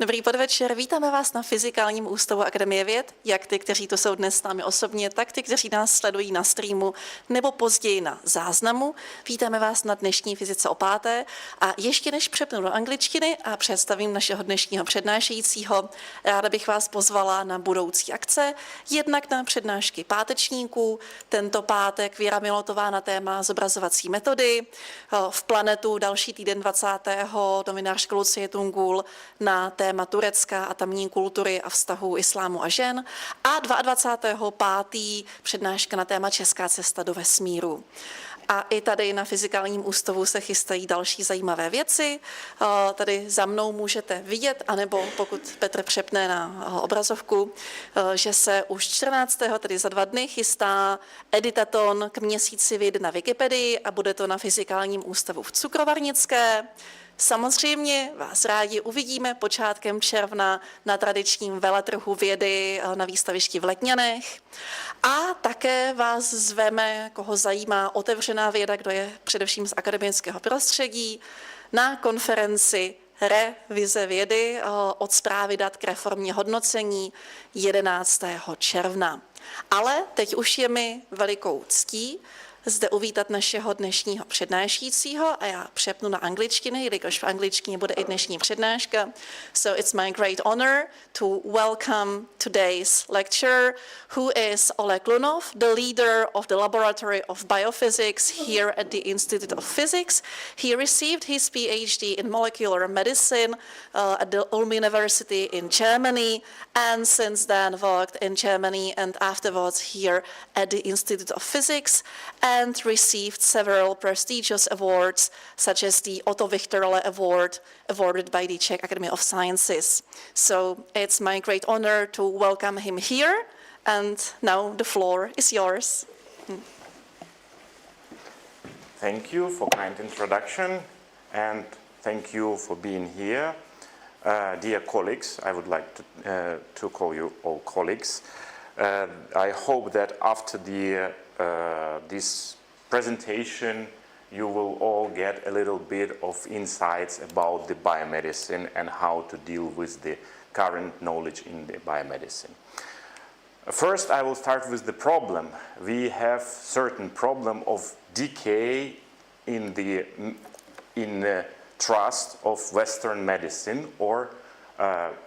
Dobrý podvečer, vítáme vás na Fyzikálním ústavu Akademie věd, jak ty, kteří to jsou dnes s námi osobně, tak ty, kteří nás sledují na streamu nebo později na záznamu. Vítáme vás na dnešní fyzice o 5. A ještě než přepnu do angličtiny a představím našeho dnešního přednášejícího, ráda bych vás pozvala na budoucí akce, jednak na přednášky pátečníků, tento pátek Věra Milotová na téma zobrazovací metody, v Planetu další týden 20. novinářka Lucie Tungul na téma Turecka a tamní kultury a vztahu islámu a žen a 22.5. přednáška na téma Česká cesta do vesmíru. A i tady na Fyzikálním ústavu se chystají další zajímavé věci. Tady za mnou můžete vidět, anebo pokud Petr přepne na obrazovku, že se už 14. tedy za 2 dny chystá editaton k měsíci vědy na Wikipedii a bude to na Fyzikálním ústavu v Cukrovarnické. Samozřejmě vás rádi uvidíme počátkem června na tradičním veletrhu vědy na výstavišti v Letňanech. A také vás zveme, koho zajímá otevřená věda, kdo je především z akademického prostředí, na konferenci Revize vědy od zprávy dat k reformě hodnocení 11. června. Ale teď už je mi velikou ctí zde uvítat našeho dnešního přednášícího a já přepnu na angličtiny, jelikož v angličtině bude i dnešní přednáška. So it's my great honor to welcome today's lecturer, who is Oleg Lunov, the leader of the Laboratory of Biophysics here at the Institute of Physics. He received his PhD in molecular medicine at the Ulm University in Germany, and since then worked in Germany and afterwards here at the Institute of Physics, and received several prestigious awards, such as the Otto Wichterle Award, awarded by the Czech Academy of Sciences. So it's my great honor to welcome him here, and now the floor is yours. Thank you for kind introduction, and thank you for being here. Dear colleagues, I would like to call you all colleagues. I hope that after this presentation, you will all get a little bit of insights about the biomedicine and how to deal with the current knowledge in the biomedicine. First, I will start with the problem. We have certain problem of decay in the trust of Western medicine, or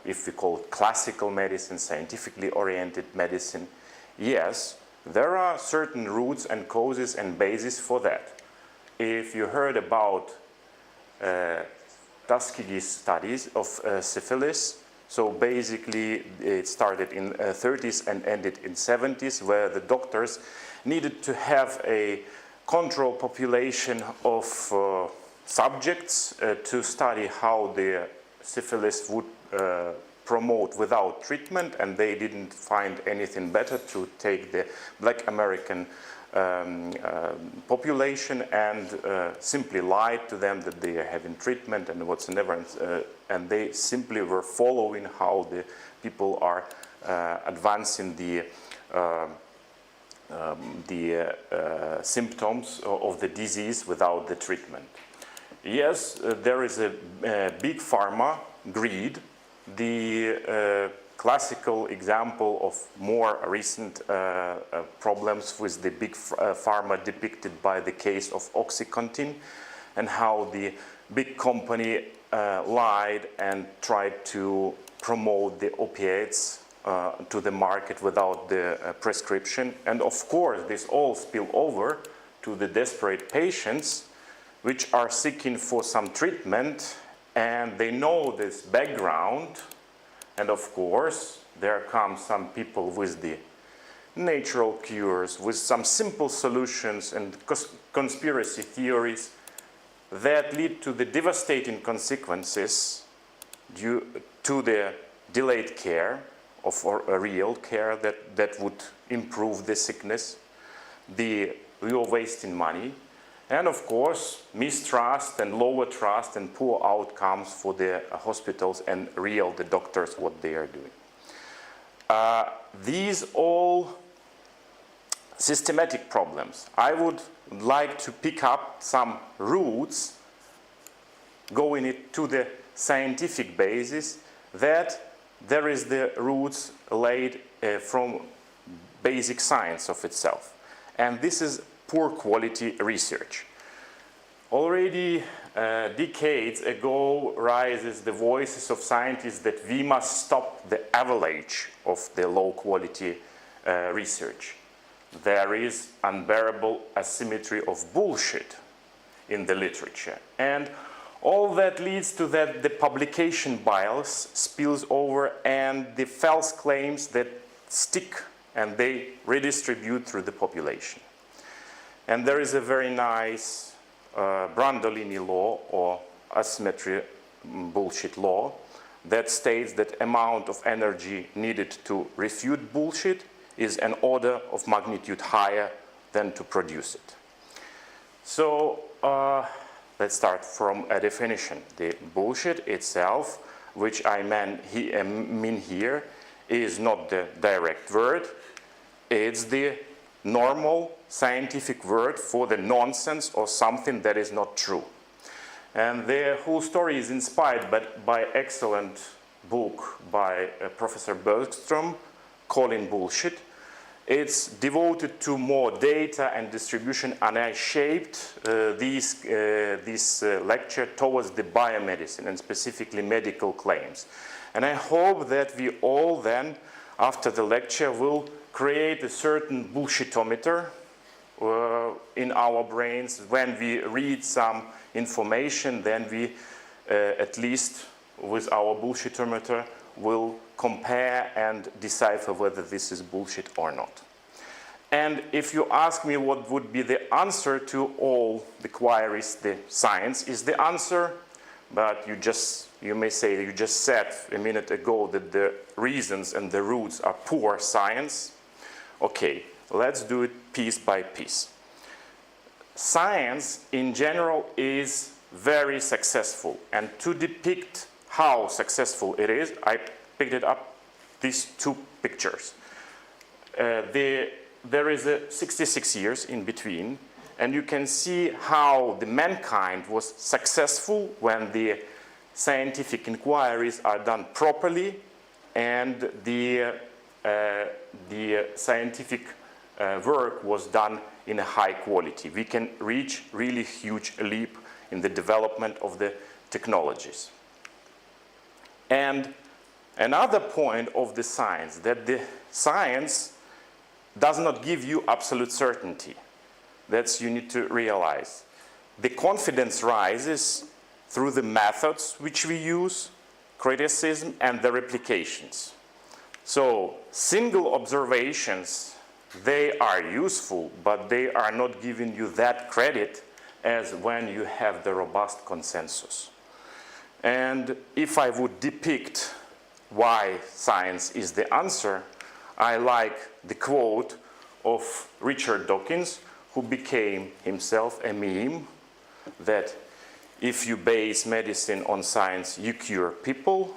if we call it classical medicine, scientifically oriented medicine. Yes, there are certain roots and causes and bases for that. If you heard about Tuskegee studies of syphilis, so basically it started in 30s and ended in 70s, where the doctors needed to have a control population of subjects to study how the syphilis would promote without treatment, and they didn't find anything better to take the Black American population and simply lied to them that they are having treatment and whatsoever, and they simply were following how the people are advancing the symptoms of the disease without the treatment. Yes, there is a big pharma greed. The classical example of more recent problems with the big pharma depicted by the case of OxyContin, and how the big company lied and tried to promote the opiates to the market without the prescription. And of course, this all spill over to the desperate patients which are seeking for some treatment, and they know this background. And of course, there come some people with the natural cures, with some simple solutions and conspiracy theories that lead to the devastating consequences due to the delayed care or a real care that would improve the sickness, the real waste in money, and of course, mistrust and lower trust and poor outcomes for the hospitals and the doctors, what they are doing. These all systematic problems. I would like to pick up some roots, going to the scientific basis, that there is the roots laid from basic science of itself. And this is poor quality research. Already decades ago rises the voices of scientists that we must stop the avalanche of the low quality research. There is unbearable asymmetry of bullshit in the literature. And all that leads to that the publication bias spills over and the false claims that stick and they redistribute through the population. And there is a very nice Brandolini law or asymmetry bullshit law that states that amount of energy needed to refute bullshit is an order of magnitude higher than to produce it. So let's start from a definition. The bullshit itself, which I mean here, is not the direct word. It's the normal scientific word for the nonsense or something that is not true. And the whole story is inspired by excellent book by Professor Bergström, Calling Bullshit. It's devoted to more data and distribution, and I shaped this lecture towards the biomedicine and specifically medical claims. And I hope that we all then, after the lecture, will create a certain bullshitometer in our brains. When we read some information, then we, at least with our bullshitometer, will compare and decipher whether this is bullshit or not. And if you ask me what would be the answer to all the queries, the science is the answer, but you may say you just said a minute ago that the reasons and the roots are poor science. Okay, let's do it piece by piece. Science in general is very successful, and to depict how successful it is, I picked it up, these two pictures. There is 66 years in between, and you can see how the mankind was successful when the scientific inquiries are done properly and the scientific work was done in a high quality. We can reach really huge leap in the development of the technologies. And another point of the science, that the science does not give you absolute certainty. That's you need to realize. The confidence rises through the methods which we use, criticism, and the replications. So single observations, they are useful, but they are not giving you that credit as when you have the robust consensus. And if I would depict why science is the answer, I like the quote of Richard Dawkins, who became himself a meme, that if you base medicine on science, you cure people.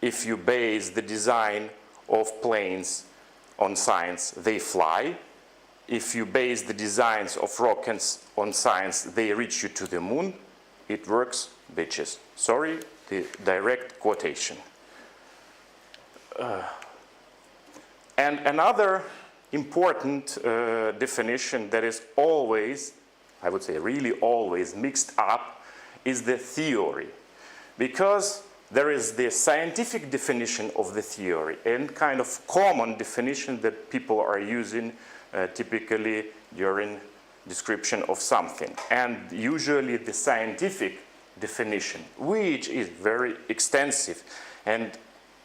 If you base the design of planes on science, they fly. If you base the designs of rockets on science, they reach you to the moon. It works, bitches. Sorry, the direct quotation. And another important definition that is always, I would say really always mixed up, is the theory. Because there is the scientific definition of the theory and kind of common definition that people are using typically during description of something. And usually the scientific definition, which is very extensive and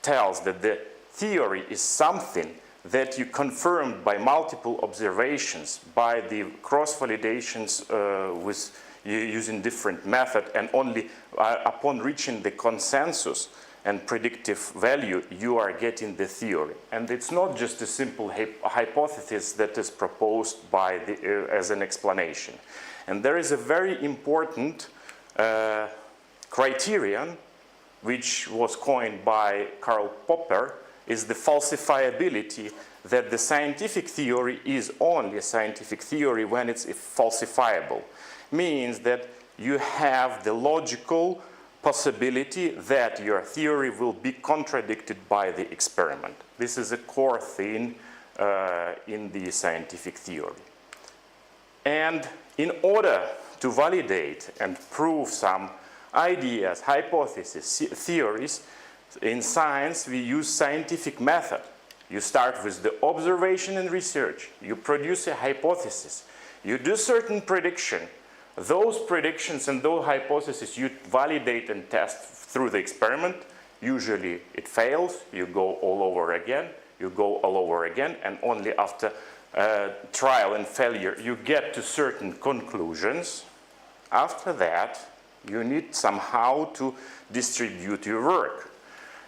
tells that the theory is something that you confirmed by multiple observations, by the cross-validations with using different method, and only upon reaching the consensus and predictive value, you are getting the theory. And it's not just a simple hypothesis that is proposed by as an explanation. And there is a very important criterion, which was coined by Karl Popper, is the falsifiability, that the scientific theory is only a scientific theory when it's falsifiable. Means that you have the logical possibility that your theory will be contradicted by the experiment. This is a core thing in the scientific theory. And in order to validate and prove some ideas, hypotheses, theories, in science we use scientific method. You start with the observation and research. You produce a hypothesis. You do certain prediction. Those predictions and those hypotheses you validate and test through the experiment. Usually it fails. You go all over again. You go all over again. And only after trial and failure you get to certain conclusions. After that, you need somehow to distribute your work.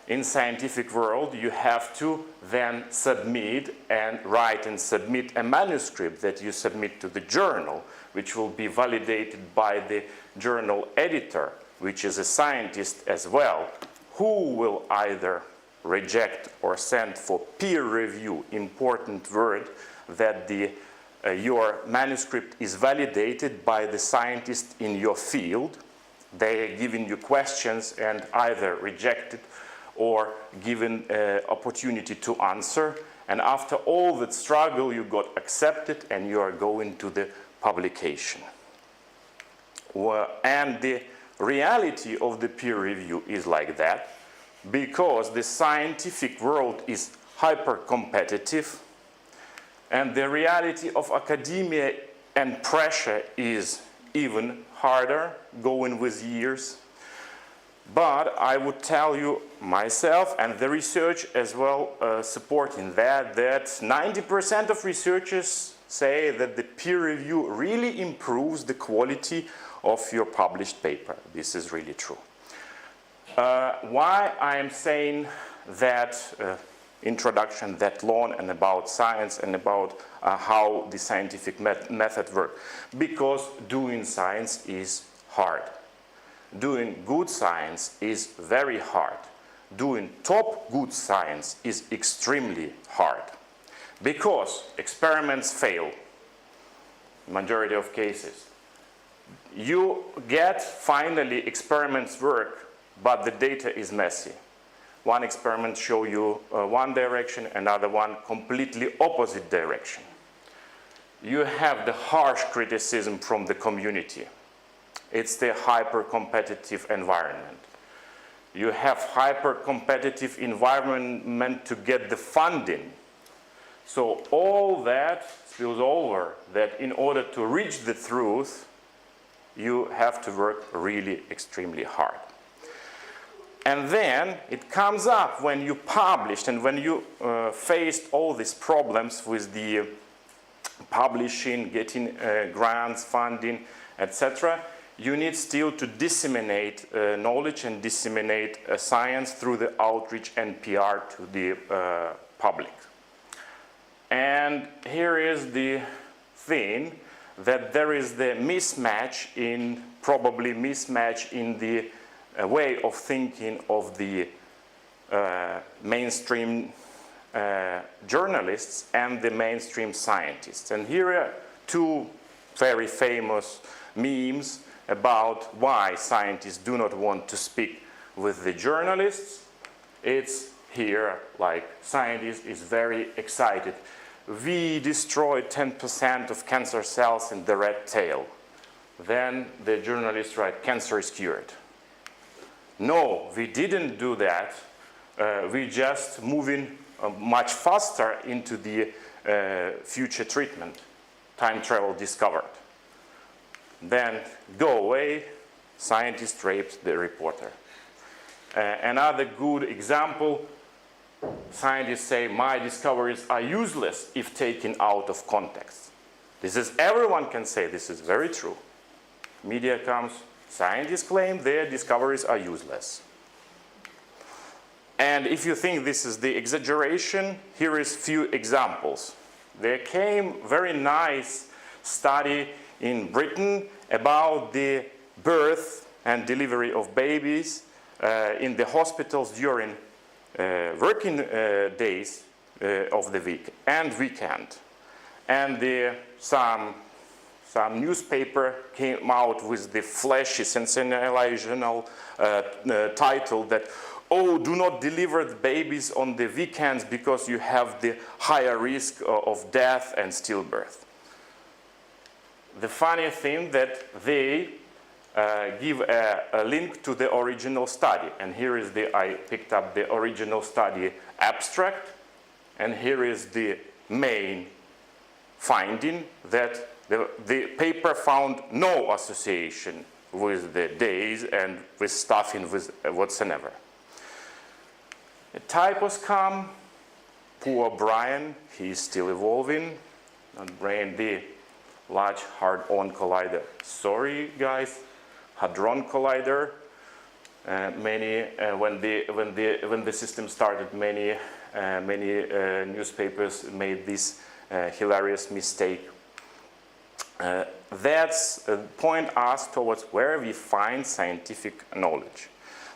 In scientific world, you have to then submit and write and submit a manuscript that you submit to the journal, which will be validated by the journal editor, which is a scientist as well, who will either reject or send for peer review, important word, that your manuscript is validated by the scientist in your field. They are giving you questions and either reject it or given opportunity to answer. And after all that struggle, you got accepted and you are going to the publication. And the reality of the peer review is like that, because the scientific world is hyper competitive, and the reality of academia and pressure is even harder, going with years. But I would tell you myself, and the research as well supporting that 90% of researchers say that the peer review really improves the quality of your published paper. This is really true. Why I am saying that introduction that long and about science and about how the scientific method works? Because doing science is hard. Doing good science is very hard. Doing top good science is extremely hard. Because experiments fail, majority of cases. You get finally experiments work, but the data is messy. One experiment show you one direction, another one completely opposite direction. You have the harsh criticism from the community. It's the hyper-competitive environment. You have hyper-competitive environment to get the funding. So all that spills over that in order to reach the truth, you have to work really extremely hard. And then it comes up when you published and when you faced all these problems with the publishing, getting grants, funding, etc. You need still to disseminate knowledge and disseminate science through the outreach and PR to the public. And here is the thing, that there is the mismatch in the way of thinking of the mainstream journalists and the mainstream scientists. And here are two very famous memes about why scientists do not want to speak with the journalists. It's here, like, scientist is very excited. We destroyed 10% of cancer cells in the rat tail. Then the journalist writes, cancer is cured. No, we didn't do that. We just moving much faster into the future treatment. Time travel discovered. Then go away, scientist raped the reporter. Another good example, scientists say my discoveries are useless if taken out of context. This is, everyone can say this is very true. Media comes, scientists claim their discoveries are useless. And if you think this is the exaggeration, here is few examples. There came very nice study in Britain about the birth and delivery of babies in the hospitals during working days of the week and weekend. And some some newspaper came out with the flashy, sensational title that, oh, do not deliver the babies on the weekends because you have the higher risk of death and stillbirth. The funny thing that they give a link to the original study. And here is I picked up the original study abstract, and here is the main finding that the paper found no association with the days and with stuffing with whatsoever. The typos come. Poor Brian, he's still evolving. Not brain, the Large Hadron Collider. Sorry, guys. Hadron Collider. When the system started, many newspapers made this hilarious mistake. That's point us towards where we find scientific knowledge.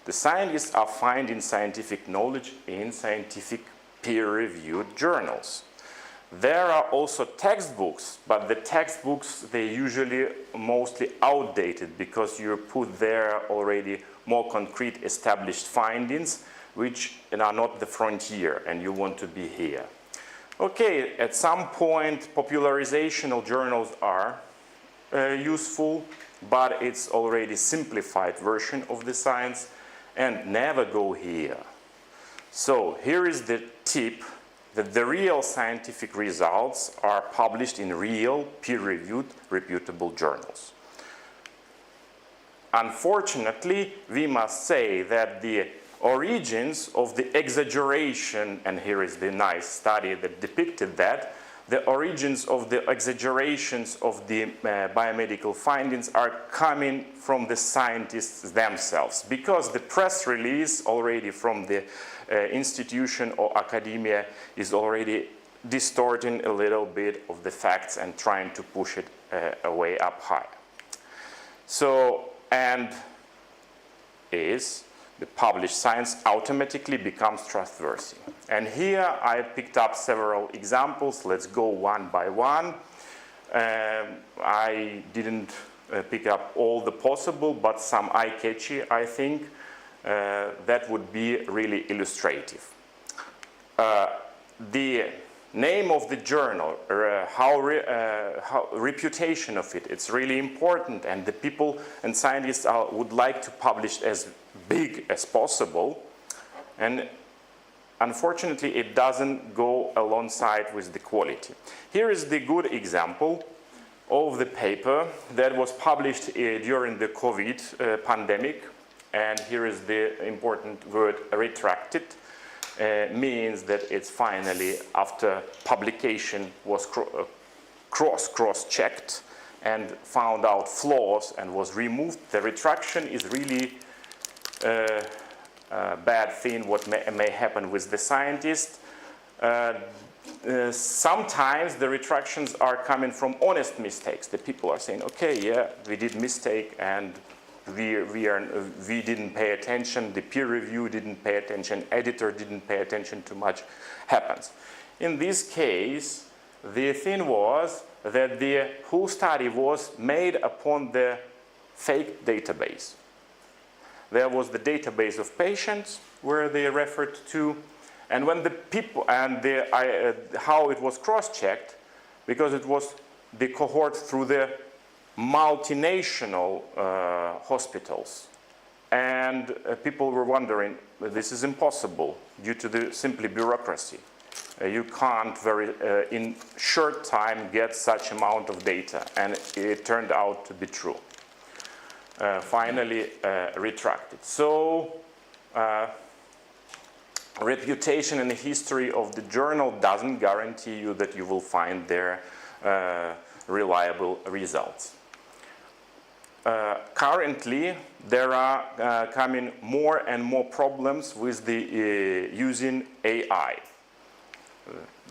The scientists are finding scientific knowledge in scientific peer-reviewed journals. There are also textbooks, but the textbooks, they usually mostly outdated because you put there already more concrete established findings which are not the frontier and you want to be here. Okay, at some point popularizational journals are useful, but it's already simplified version of the science, and never go here. So here is the tip that the real scientific results are published in real peer-reviewed reputable journals. Unfortunately, we must say that the origins of the exaggeration, and here is the nice study that depicted that, the origins of the exaggerations of the biomedical findings are coming from the scientists themselves, because the press release already from the institution or academia is already distorting a little bit of the facts and trying to push it way up high. So, and is the published science automatically becomes trustworthy. And here I picked up several examples. Let's go one by one. I didn't pick up all the possible, but some eye-catchy, I think, that would be really illustrative. The name of the journal, how reputation of it, it's really important, and the people and scientists would like to publish as big as possible, and unfortunately it doesn't go alongside with the quality. Here is the good example of the paper that was published during the COVID pandemic, and here is the important word retracted. Means that it's finally, after publication was cross-checked and found out flaws and was removed. The retraction is really a bad thing what may happen with the scientist. Sometimes the retractions are coming from honest mistakes. The people are saying, okay, yeah, we did mistake and we didn't pay attention, the peer review didn't pay attention, editor didn't pay attention too much, happens. In this case, the thing was that the whole study was made upon the fake database. There was the database of patients where they referred to, and when the people, and how it was cross-checked, because it was the cohort through the multinational hospitals, and people were wondering, this is impossible due to the simply bureaucracy. You can't in short time get such amount of data, and it turned out to be true. Finally retracted. So reputation and the history of the journal doesn't guarantee you that you will find their reliable results. Currently, there are coming more and more problems with the using AI.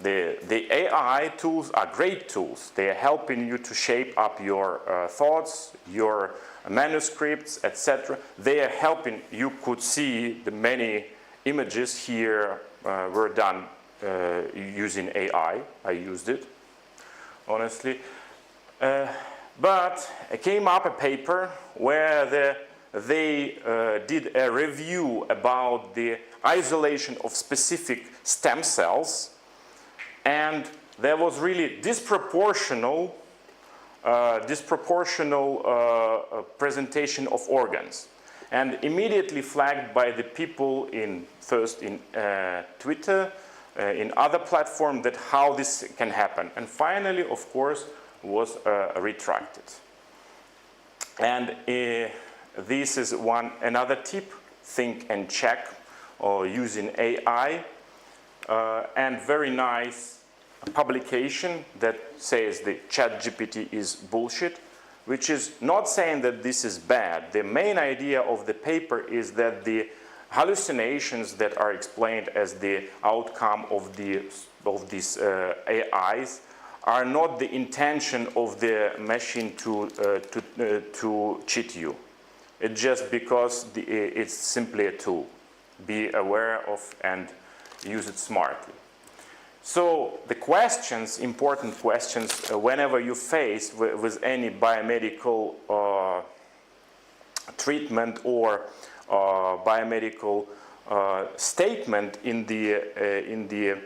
The AI tools are great tools. They are helping you to shape up your thoughts, your manuscripts, etc. They are helping. You could see the many images here were done using AI. I used it, honestly. But it came up a paper where they did a review about the isolation of specific stem cells, and there was really disproportional presentation of organs, and immediately flagged by the people first in Twitter, in other platforms, that how this can happen, and finally, of course, was retracted. And this is another tip: think and check, or using AI, and very nice publication that says the ChatGPT is bullshit, which is not saying that this is bad. The main idea of the paper is that the hallucinations that are explained as the outcome of these AIs are not the intention of the machine to cheat you. It's just because it's simply a tool. Be aware of and use it smartly. So the questions, important questions, whenever you face with any biomedical treatment or biomedical statement in the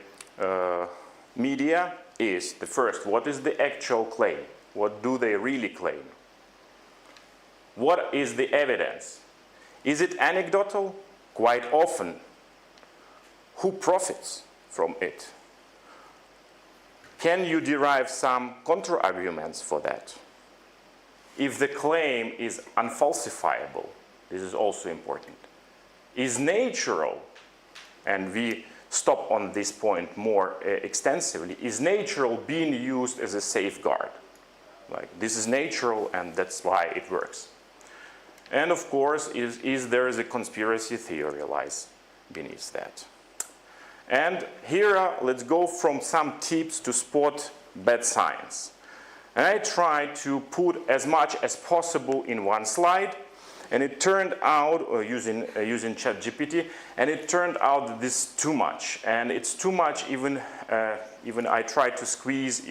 media, is the first: what is the actual claim? What do they really claim? What is the evidence? Is it anecdotal? Quite often. Who profits from it? Can you derive some counter-arguments for that? If the claim is unfalsifiable, this is also important. Is natural, and we stop on this point more extensively, is natural being used as a safeguard? Like, this is natural and that's why it works. And of course, is there a conspiracy theory lies beneath that? And here, let's go from some tips to spot bad science. And I tried to put as much as possible in one slide, and it turned out, using ChatGPT, and it turned out that this is too much. And it's too much, even I tried to squeeze,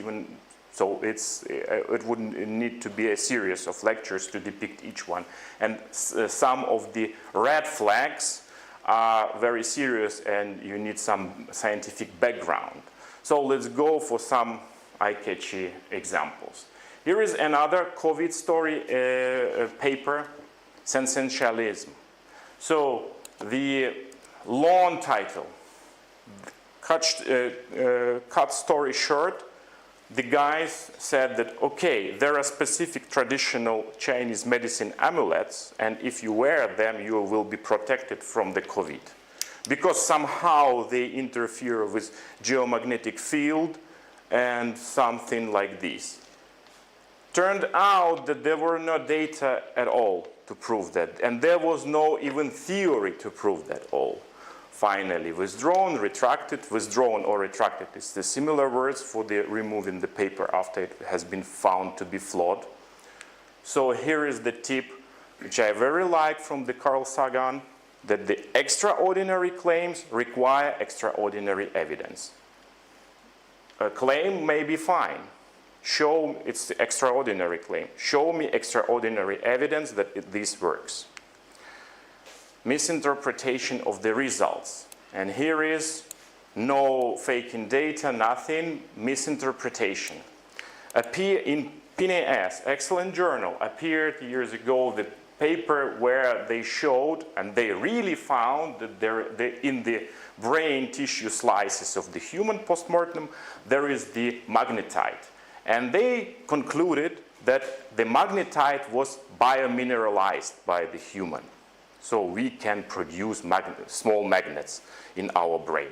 so it wouldn't need to be a series of lectures to depict each one. And some of the red flags are very serious, and you need some scientific background. So let's go for some eye-catchy examples. Here is another COVID story paper, Sensationalism. So the long title, cut story short, the guys said that, okay, there are specific traditional Chinese medicine amulets, and if you wear them, you will be protected from the COVID. Because somehow they interfere with geomagnetic field and something like this. Turned out that there were no data at all to prove that, and there was no even theory to prove that all. Finally, withdrawn, retracted, withdrawn or retracted is the similar words for the removing the paper after it has been found to be flawed. So here is the tip, which I very like from the Carl Sagan, that the extraordinary claims require extraordinary evidence. A claim may be fine. Show it's the extraordinary claim. Show me extraordinary evidence that this works. Misinterpretation of the results. And here is no faking data, nothing, misinterpretation. Appear in PNAS, excellent journal, appeared years ago, the paper where they showed, and they really found that in the brain tissue slices of the human postmortem, there is the magnetite. And they concluded that the magnetite was biomineralized by the human. So we can produce small magnets in our brain.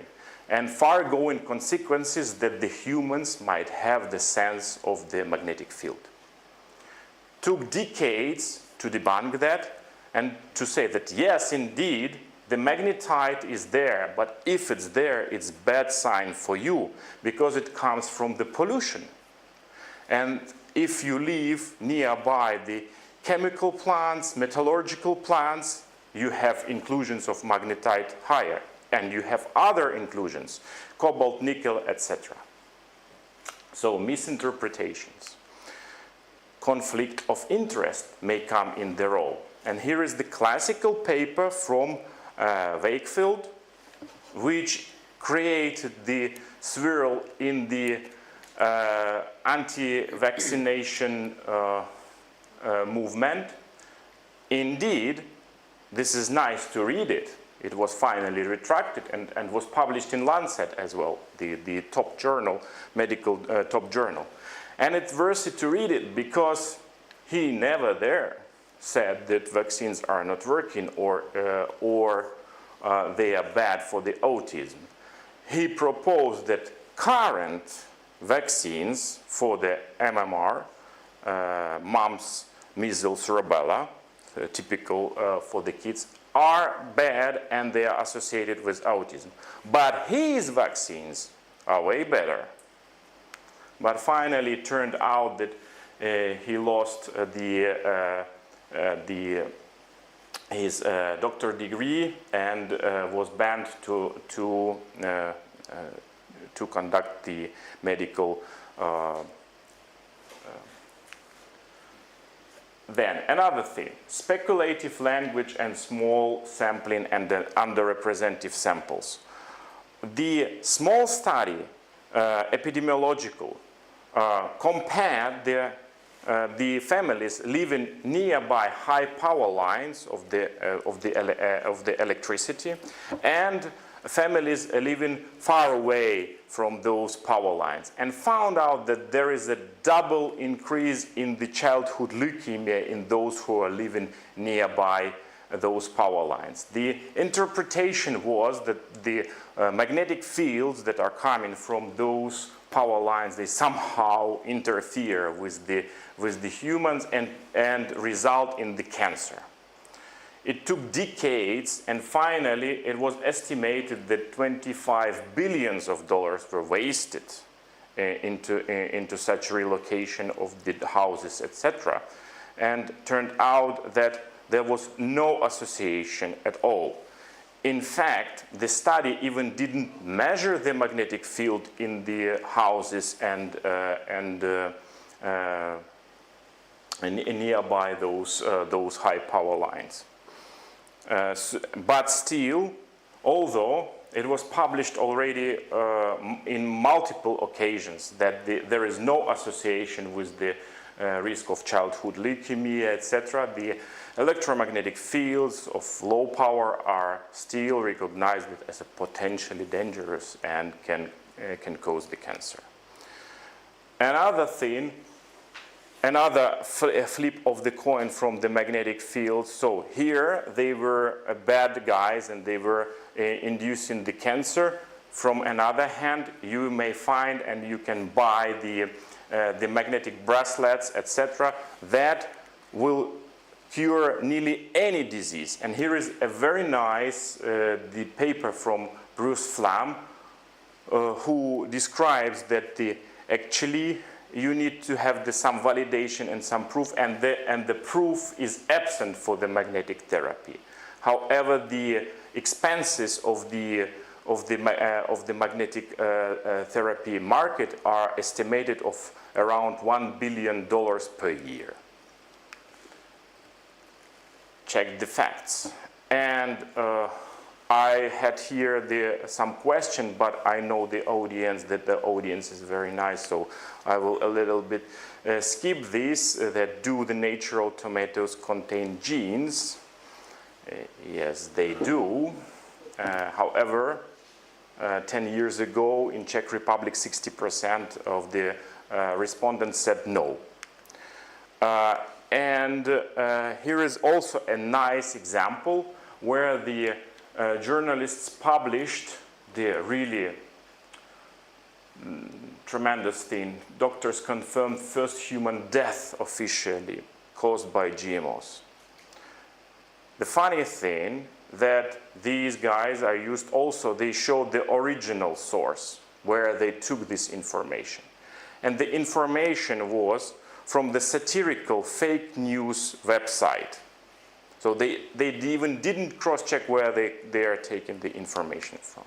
And far-going consequences that the humans might have the sense of the magnetic field. Took decades to debunk that and to say that yes, indeed, the magnetite is there, but if it's there, it's a bad sign for you because it comes from the pollution. And if you live nearby the chemical plants, metallurgical plants, you have inclusions of magnetite higher, and you have other inclusions, cobalt, nickel, etc. So misinterpretations. conflict of interest may come in the role. And here is the classical paper from Wakefield, which created the swirl in the anti-vaccination movement. Indeed, this is nice to read it. It was finally retracted and was published in Lancet as well, the top journal, medical top journal. And it's worth it to read it because he never there said that vaccines are not working or they are bad for the autism. He proposed that current vaccines for the MMR, mumps, measles, rubella, typical for the kids, are bad and they are associated with autism. But his vaccines are way better. But finally it turned out that he lost his doctor degree and was banned to conduct the medical. Then another thing, speculative language and small sampling and the underrepresentative samples. The small study, epidemiological, compared the families living nearby high power lines of the electricity and families living far away from those power lines, and found out that there is a double increase in the childhood leukemia in those who are living nearby those power lines. The interpretation was that the magnetic fields that are coming from those power lines, they somehow interfere with the humans and result in the cancer. It took decades, and finally it was estimated that $25 billion were wasted into such relocation of the houses, etc. And turned out that there was no association at all. In fact, the study even didn't measure the magnetic field in the houses and nearby those high power lines. But still, although it was published already in multiple occasions that there is no association with the risk of childhood leukemia, etc., the electromagnetic fields of low power are still recognized as a potentially dangerous and can cause the cancer. Another thing, another flip of the coin from the magnetic field. So here they were bad guys and they were inducing the cancer. From another hand, you may find and you can buy the magnetic bracelets, etc., that will cure nearly any disease. And here is a very nice the paper from Bruce Flam, who describes that actually you need to have some validation and some proof, and the proof is absent for the magnetic therapy. However, the expenses of the magnetic therapy market are estimated of around $1 billion per year. Check the facts. And I had here some question, but I know the audience is very nice, so I will a little bit skip this. That do the natural tomatoes contain genes? Yes, they do. However, 10 years ago in Czech Republic, 60% of the respondents said no. And here is also a nice example where the journalists published the really tremendous thing. Doctors confirmed first human death officially caused by GMOs. The funny thing that these guys are used also, they showed the original source where they took this information. And the information was from the satirical fake news website. So they even didn't cross-check where they are taking the information from.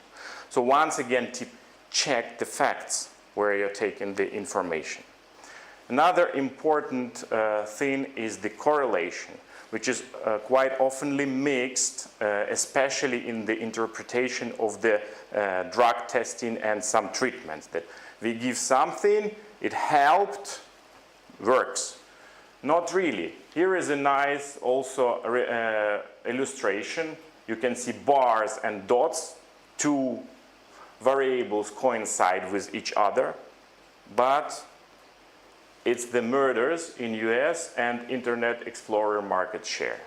So once again, check the facts where you're taking the information. Another important thing is the correlation, which is quite oftenly mixed, especially in the interpretation of the drug testing and some treatments. That we give something, it helped, works. Not really. Here is a nice also illustration. You can see bars and dots. Two variables coincide with each other, but it's the murders in US and Internet Explorer market shares.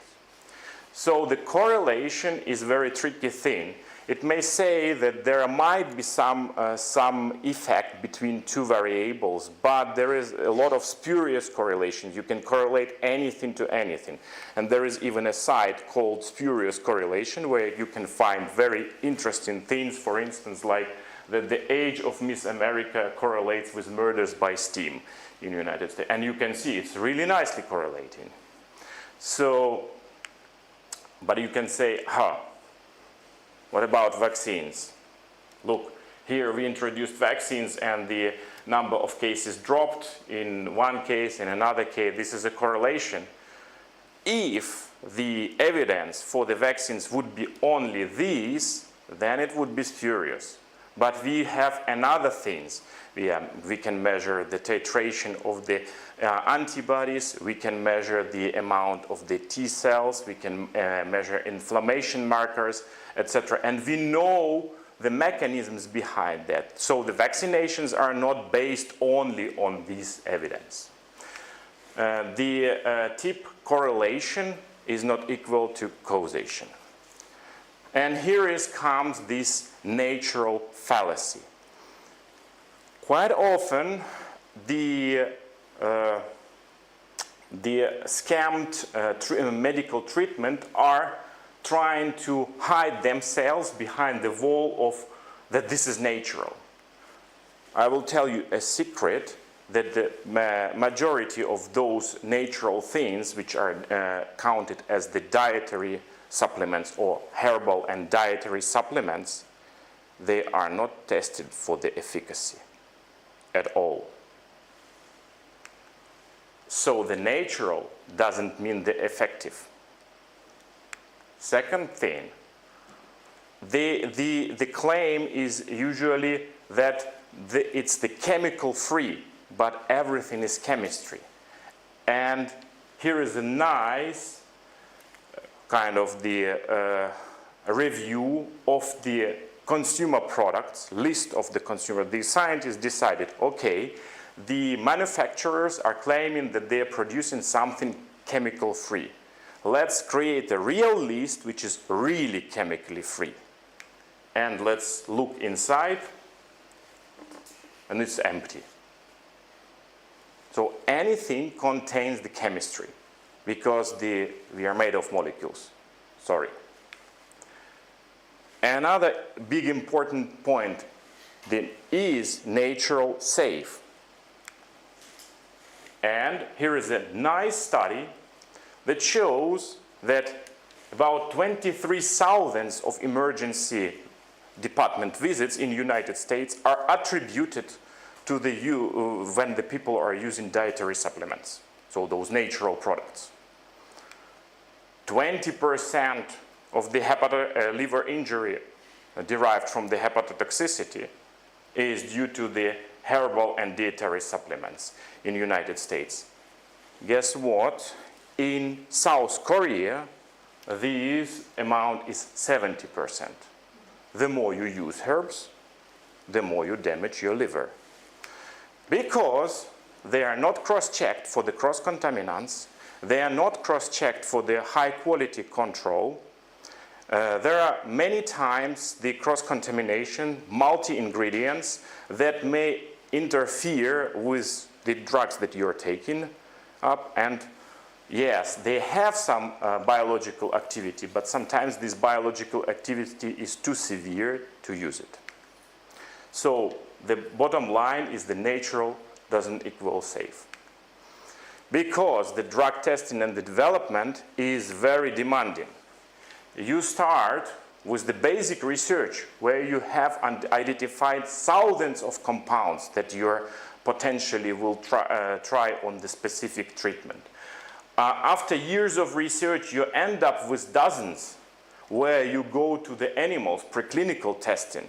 So the correlation is a very tricky thing. It may say that there might be some effect between two variables, but there is a lot of spurious correlations. You can correlate anything to anything. And there is even a site called Spurious Correlation where you can find very interesting things, for instance, like that the age of Miss America correlates with murders by Steam in the United States. And you can see it's really nicely correlating. So, but you can say, what about vaccines? Look, here we introduced vaccines and the number of cases dropped in one case, in another case. This is a correlation. If the evidence for the vaccines would be only these, then it would be spurious. But we have another things. We can measure the titration of the antibodies. We can measure the amount of the T cells. We can measure inflammation markers, etc. And we know the mechanisms behind that. So the vaccinations are not based only on this evidence. The tip correlation is not equal to causation. And here comes this natural fallacy. Quite often, the scammed medical treatment are trying to hide themselves behind the wall of that this is natural. I will tell you a secret that the majority of those natural things which are counted as the dietary supplements or herbal and dietary supplements, they are not tested for the efficacy at all. So the natural doesn't mean the effective. Second thing, the claim is usually that it's the chemical free, but everything is chemistry. And here is a nice kind of the review of the consumer products, list of the consumer. The scientists decided, okay, the manufacturers are claiming that they are producing something chemical free. Let's create a real list which is really chemically free. And let's look inside, and it's empty. So anything contains the chemistry, because we are made of molecules. Sorry. Another big important point, is natural safe? And here is a nice study that shows that about 23,000 of emergency department visits in the United States are attributed to when the people are using dietary supplements, so those natural products. 20% of the liver injury derived from the hepatotoxicity is due to the herbal and dietary supplements in the United States. Guess what? In South Korea, this amount is 70%. The more you use herbs, the more you damage your liver. Because they are not cross-checked for the cross-contaminants, they are not cross-checked for the high-quality control. There are many times the cross-contamination, multi-ingredients that may interfere with the drugs that you're taking up. And yes, they have some biological activity, but sometimes this biological activity is too severe to use it. So the bottom line is the natural doesn't equal safe. Because the drug testing and the development is very demanding. You start with the basic research where you have identified thousands of compounds that you're potentially will try on the specific treatment. After years of research, you end up with dozens where you go to the animals, preclinical testing.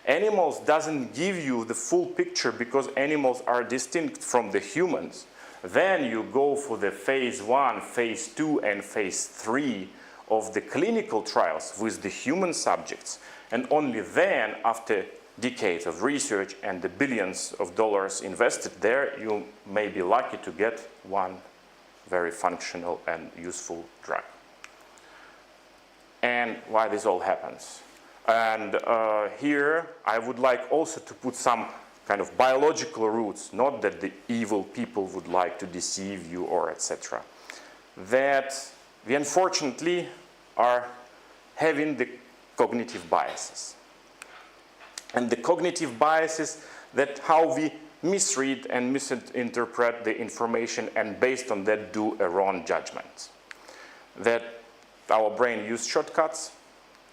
Animals doesn't give you the full picture because animals are distinct from the humans. Then you go for the phase 1, phase 2, and phase 3 of the clinical trials with the human subjects. And only then, after decades of research and the billions of dollars invested there, you may be lucky to get one very functional and useful drug. And why this all happens. And here I would like also to put some kind of biological roots, not that the evil people would like to deceive you or etc. That we unfortunately are having the cognitive biases. And the cognitive biases that how we misread and misinterpret the information and based on that do a wrong judgment. That our brain uses shortcuts,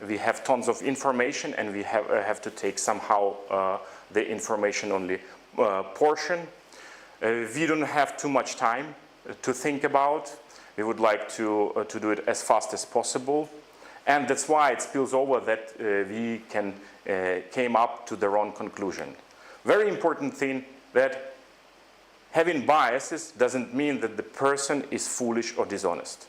we have tons of information and we have to take somehow the information only portion. We don't have too much time to think about. We would like to do it as fast as possible. And that's why it spills over that we came up to the wrong conclusion. Very important thing that having biases doesn't mean that the person is foolish or dishonest.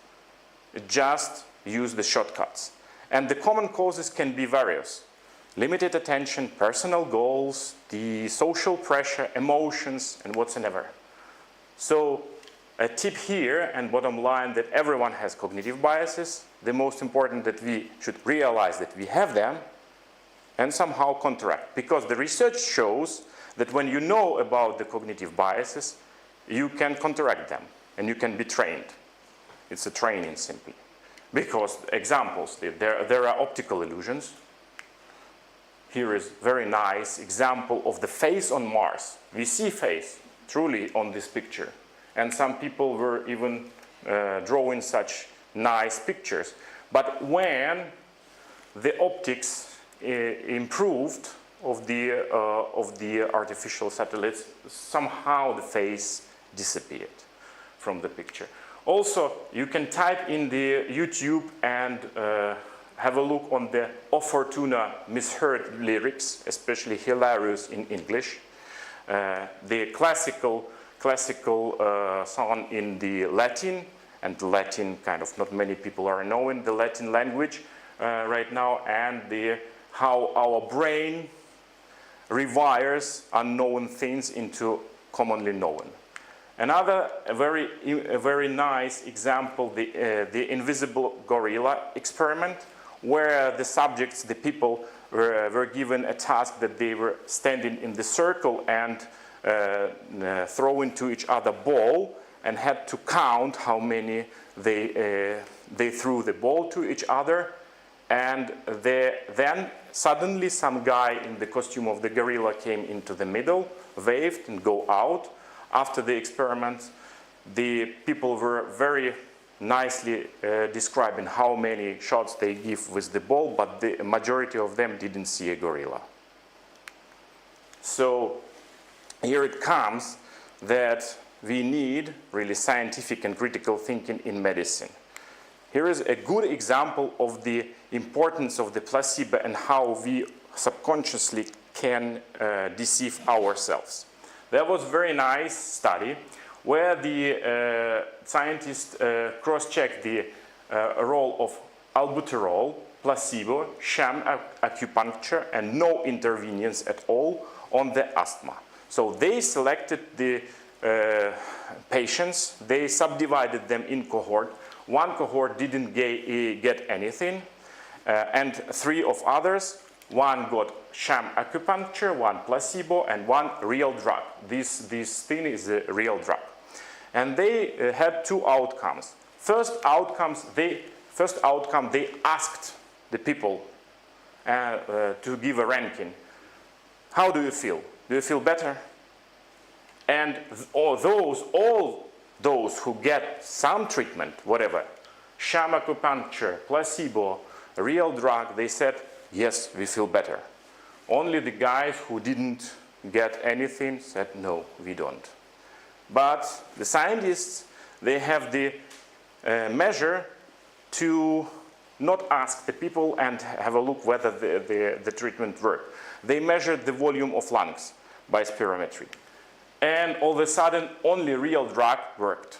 It just use the shortcuts. And the common causes can be various. Limited attention, personal goals, the social pressure, emotions, and whatsoever. So a tip here and bottom line that everyone has cognitive biases. The most important that we should realize that we have them and somehow counteract. Because the research shows that when you know about the cognitive biases, you can counteract them and you can be trained. It's a training simply. Because examples, there are optical illusions. Here is a very nice example of the face on Mars. We see face truly on this picture. And some people were even drawing such nice pictures. But when the optics improved of the artificial satellites, somehow the face disappeared from the picture. Also, you can type in the YouTube and have a look on the O Fortuna misheard lyrics, especially hilarious in English. The classical song in the Latin, and the Latin kind of not many people are knowing the Latin language right now, and how our brain rewires unknown things into commonly known. Another very nice example, the invisible gorilla experiment, where the subjects, the people, were given a task that they were standing in the circle and throwing to each other ball and had to count how many they threw the ball to each other. And then suddenly some guy in the costume of the gorilla came into the middle, waved and go out. After the experiment, the people were very nicely describing how many shots they give with the ball, but the majority of them didn't see a gorilla. So here it comes that we need really scientific and critical thinking in medicine. Here is a good example of the importance of the placebo and how we subconsciously can deceive ourselves. There was a very nice study where the scientists cross-checked the role of albuterol, placebo, sham acupuncture, and no intervenience at all on the asthma. So they selected the patients, they subdivided them in cohort. One cohort didn't get anything, and 3 of others, one got sham acupuncture, one placebo, and one real drug. This thing is a real drug. And they had 2 outcomes. First outcome, they asked the people to give a ranking. How do you feel? Do you feel better? And all those who get some treatment, whatever, sham acupuncture, placebo, real drug, they said, yes, we feel better. Only the guys who didn't get anything? Said, no, we don't. But the scientists, they have the measure to not ask the people and have a look whether the treatment worked. They measured the volume of lungs by spirometry. And all of a sudden, only real drug worked,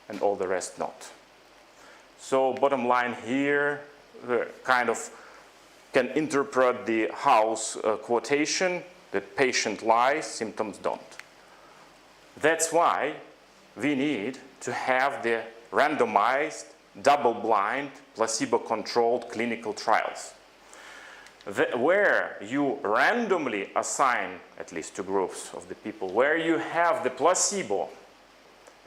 and all the rest not. So bottom line here, kind of can interpret the house quotation that patient lies, symptoms don't. That's why we need to have the randomized, double-blind, placebo-controlled clinical trials, where you randomly assign, at least two groups of the people, where you have the placebo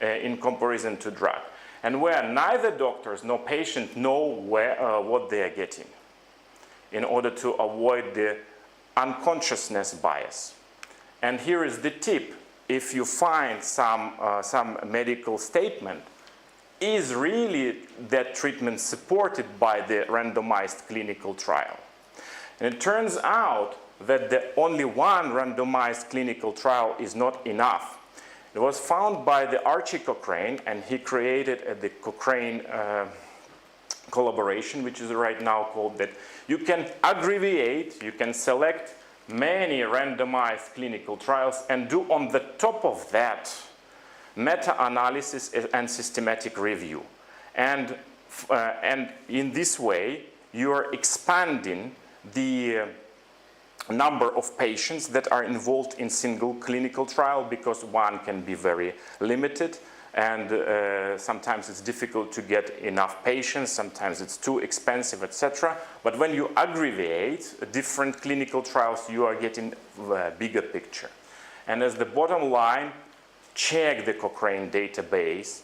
in comparison to drug, and where neither doctors nor patient know what they are getting, in order to avoid the unconsciousness bias. And here is the tip. If you find some medical statement, is really that treatment supported by the randomized clinical trial? And it turns out that the only one randomized clinical trial is not enough. It was found by the Archie Cochrane, and he created the Cochrane collaboration, which is right now called that. You can aggregate, you can select many randomized clinical trials and do on the top of that meta-analysis and systematic review. And in this way, you are expanding the number of patients that are involved in single clinical trial, because one can be very limited, and sometimes it's difficult to get enough patients, sometimes it's too expensive, etc. But when you aggregate different clinical trials, you are getting a bigger picture. And as the bottom line, check the Cochrane database.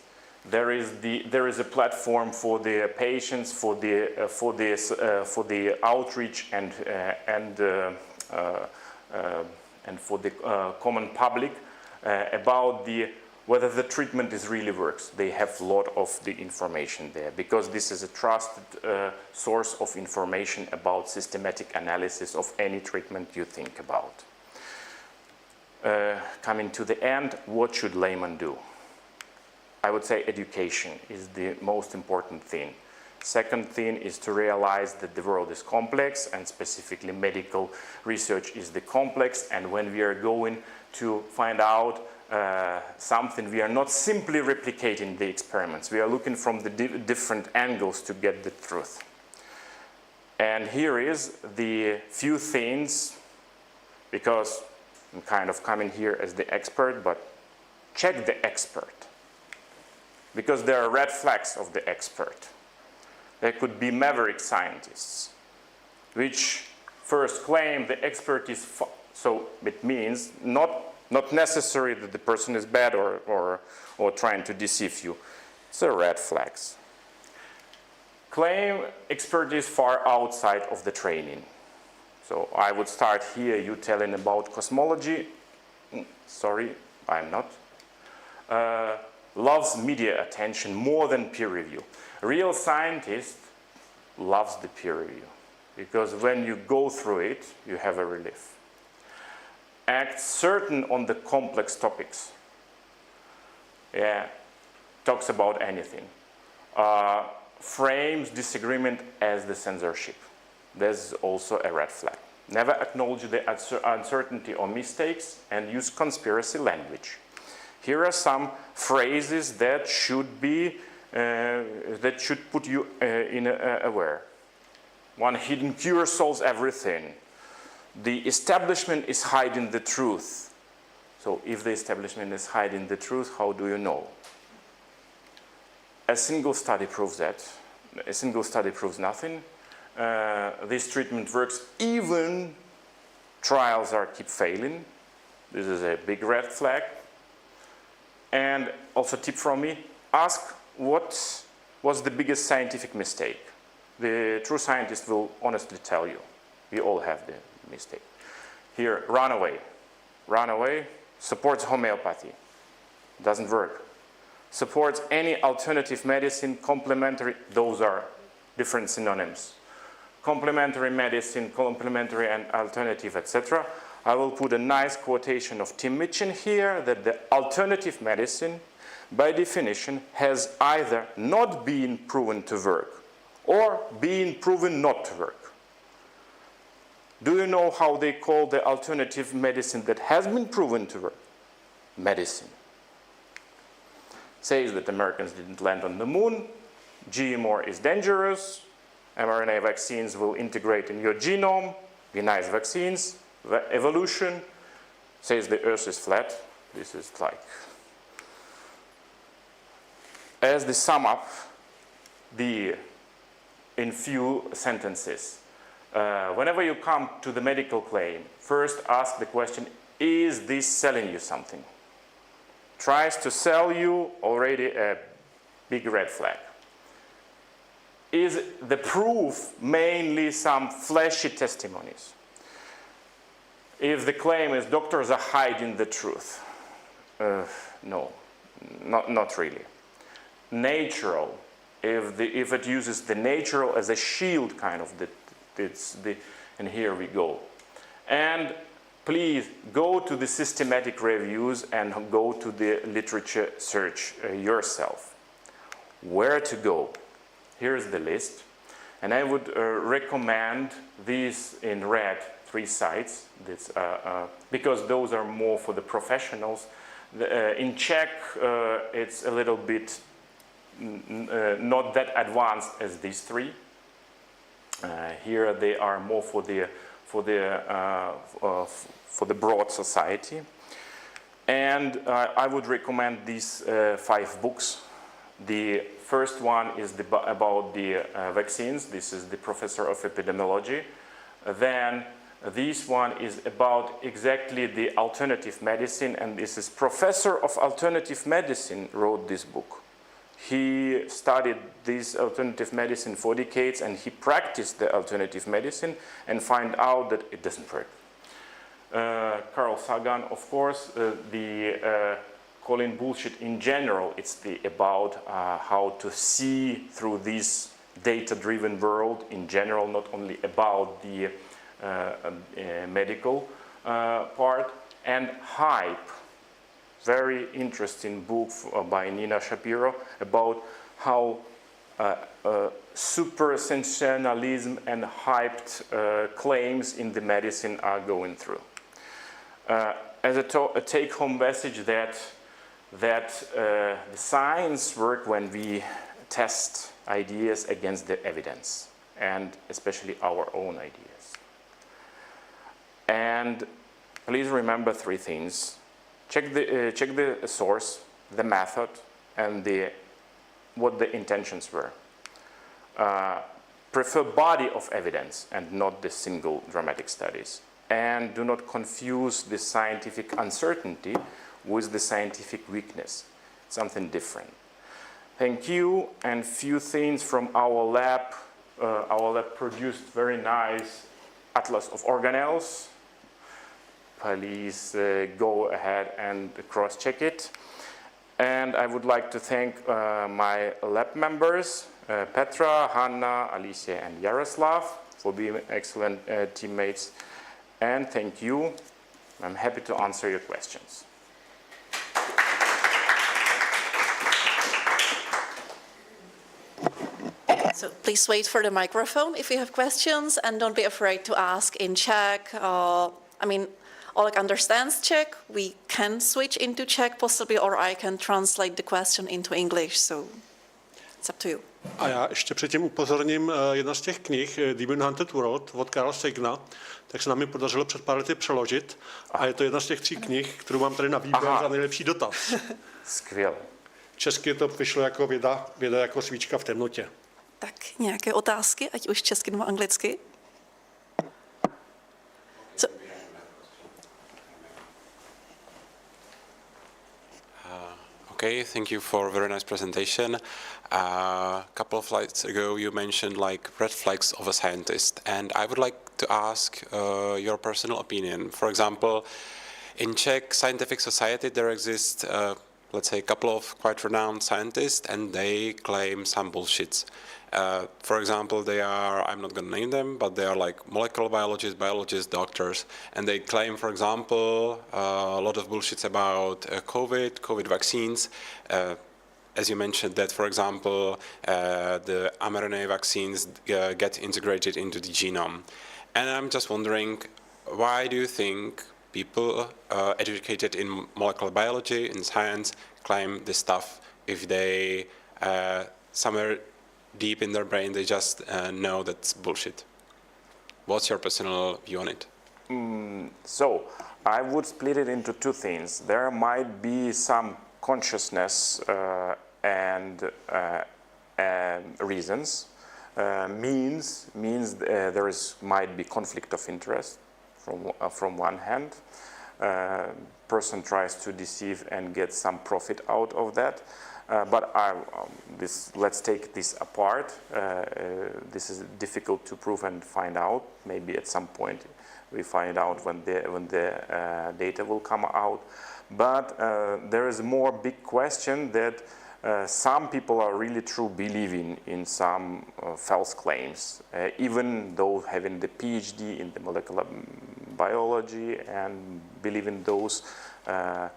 There is a platform for the patients, for the outreach and for the common public about whether the treatment really works. They have a lot of the information there, because this is a trusted source of information about systematic analysis of any treatment you think about. Coming to the end, what should layman do? I would say education is the most important thing. Second thing is to realize that the world is complex, and specifically medical research is the complex, and when we are going to find out something, we are not simply replicating the experiments. We are looking from the different angles to get the truth. And here is the few things, because I'm kind of coming here as the expert, but check the expert. Because there are red flags of the expert. There could be maverick scientists, which first claim the expert is so it means not necessary that the person is bad or trying to deceive you. It's a red flags. Claim expertise far outside of the training. So I would start here, you telling about cosmology. Sorry, I'm not. Loves media attention more than peer review. Real scientist loves the peer review, because when you go through it, you have a relief. Act certain on the complex topics. Yeah, talks about anything. Frames disagreement as the censorship. There's also a red flag. Never acknowledge the uncertainty or mistakes, and use conspiracy language. Here are some phrases that should be that should put you aware. One, hidden cure solves everything. The establishment is hiding the truth. So if the establishment is hiding the truth, how do you know? A single study proves that. A single study proves nothing. This treatment works even trials keep failing. This is a big red flag. And also tip from me, ask what was the biggest scientific mistake. The true scientist will honestly tell you. We all have the mistake. Here, runaway. Runaway supports homeopathy. Doesn't work. Supports any alternative medicine, complementary, those are different synonyms. Complementary medicine, complementary and alternative, etc., I will put a nice quotation of Tim Mitchin here, that the alternative medicine, by definition, has either not been proven to work or been proven not to work. Do you know how they call the alternative medicine that has been proven to work? Medicine. Says that Americans didn't land on the moon, GMO is dangerous, mRNA vaccines will integrate in your genome, be nice vaccines, evolution, says the earth is flat. This is like, as they sum up in few sentences, whenever you come to the medical claim, first ask the question, is this selling you something? Tries to sell you, already a big red flag. Is the proof mainly some flashy testimonies? If the claim is doctors are hiding the truth, no, not really. Natural, if it uses the natural as a shield kind of, and here we go. And please go to the systematic reviews and go to the literature search yourself. Where to go? Here's the list. And I would recommend these in red 3 sites, because those are more for the professionals. In Czech, it's a little bit not that advanced as these 3. Here they are more for the broad society. And I would recommend these 5 books. The first one is about the vaccines. This is the professor of epidemiology. Then this one is about exactly the alternative medicine, and this is professor of alternative medicine wrote this book. He studied this alternative medicine for decades, and he practiced the alternative medicine and find out that it doesn't work. Carl Sagan, of course, calling bullshit in general, it's about how to see through this data-driven world in general, not only about the medical part. And Hype, very interesting book by Nina Shapiro about how super sensationalism and hyped claims in the medicine are going through. As a take-home message that the science works when we test ideas against the evidence, and especially our own ideas. And please remember 3 things. Check the source, the method, and what the intentions were. Prefer body of evidence and not the single dramatic studies. And do not confuse the scientific uncertainty with the scientific weakness. It's something different. Thank you, and few things from our lab. Our lab produced very nice atlas of organelles. Please go ahead and cross-check it. And I would like to thank my lab members, Petra, Hanna, Alicia, and Yaroslav, for being excellent teammates. And thank you. I'm happy to answer your questions. So please wait for the microphone if you have questions, and don't be afraid to ask in Czech. Oleg understands Czech. We can switch into Czech possibly, or I can translate the question into English, so it's up to you. A já ještě předtím upozorním, jedna z těch knih, Demon Hunted World od Carla Sagana, tak se nám ji podařilo před pár lety přeložit. A je to jedna z těch 3 knih, kterou mám tady na výběr za nejlepší dotaz. Skvěle. Česky to vyšlo jako věda jako svíčka v temnotě. Tak nějaké otázky, ať už česky nebo anglicky? Okay, thank you for a very nice presentation. A couple of slides ago you mentioned like red flags of a scientist, and I would like to ask your personal opinion. For example, in Czech scientific society there exist, let's say, a couple of quite renowned scientists, and they claim some bullshits. For example, they are, I'm not going to name them, but they are like molecular biologists, doctors, and they claim, for example, a lot of bullshits about COVID vaccines. As you mentioned that, for example, the mRNA vaccines get integrated into the genome. And I'm just wondering, why do you think people educated in molecular biology, in science, claim this stuff if they, somewhere deep in their brain, they just know that's bullshit? What's your personal view on it? So I would split it into two things. There might be some consciousness and reasons. Means there might be conflict of interest from one hand. Person tries to deceive and get some profit out of that. But let's take this apart. This is difficult to prove and find out. Maybe at some point we find out when the data will come out. But there is a more big question that some people are really true believing in some false claims, even though having the PhD in the molecular biology and believing those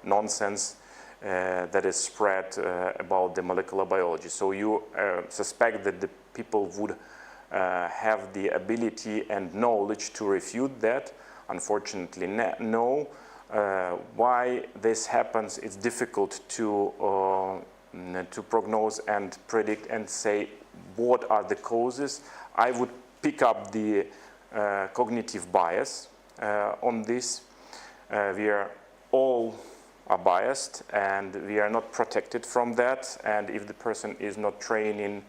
nonsense that is spread about the molecular biology. So you suspect that the people would have the ability and knowledge to refute that. Unfortunately, no. Why this happens, it's difficult to prognose and predict and say what are the causes. I would pick up the cognitive bias on this. We are all biased and we are not protected from that, and if the person is not trained in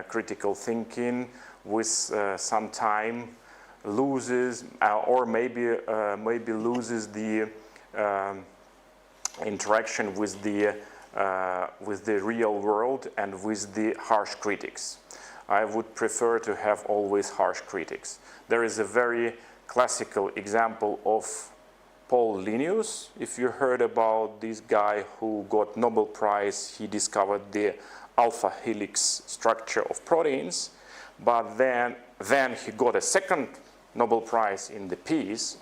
critical thinking, with some time loses or maybe loses the interaction with the real world and with the harsh critics. I would prefer to have always harsh critics. There is a very classical example of Paul Linnaeus. If you heard about this guy who got Nobel Prize, he discovered the alpha helix structure of proteins, but then he got a second Nobel Prize in the peace,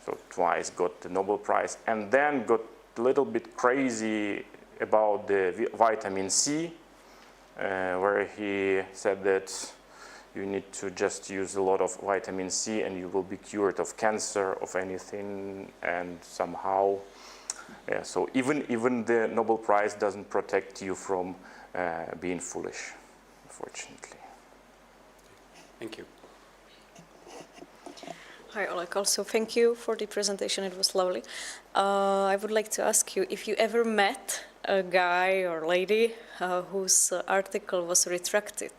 so twice got the Nobel Prize, and then got a little bit crazy about the vitamin C, where he said that you need to just use a lot of vitamin C and you will be cured of cancer, of anything, and somehow, yeah, so even the Nobel Prize doesn't protect you from being foolish, unfortunately. Thank you. Hi, Oleg. Also, thank you for the presentation. It was lovely. I would like to ask you if you ever met a guy or lady whose article was retracted.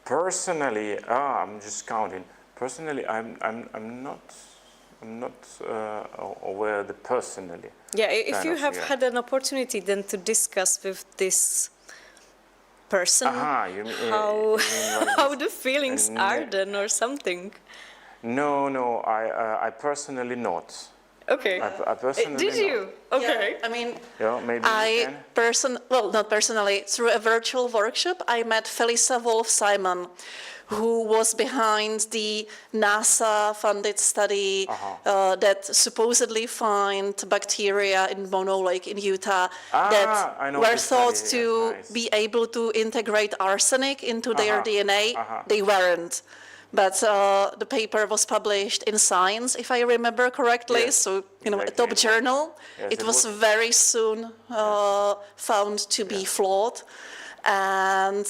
Personally, I'm just counting. Personally, I'm not aware of the personally. Yeah, if you have had an opportunity then to discuss with this person you mean how the feelings are then or something. No, I personally not. Okay. I personally Did you? not. Okay. Yeah, I mean, Yeah, maybe not personally, through a virtual workshop, I met Felisa Wolf-Simon, who was behind the NASA-funded study that supposedly found bacteria in Mono Lake in Utah that were thought to be able to integrate arsenic into their DNA. They weren't. But the paper was published in Science, if I remember correctly, Yes, so exactly. a top journal. Yes, it was very soon found to be flawed, and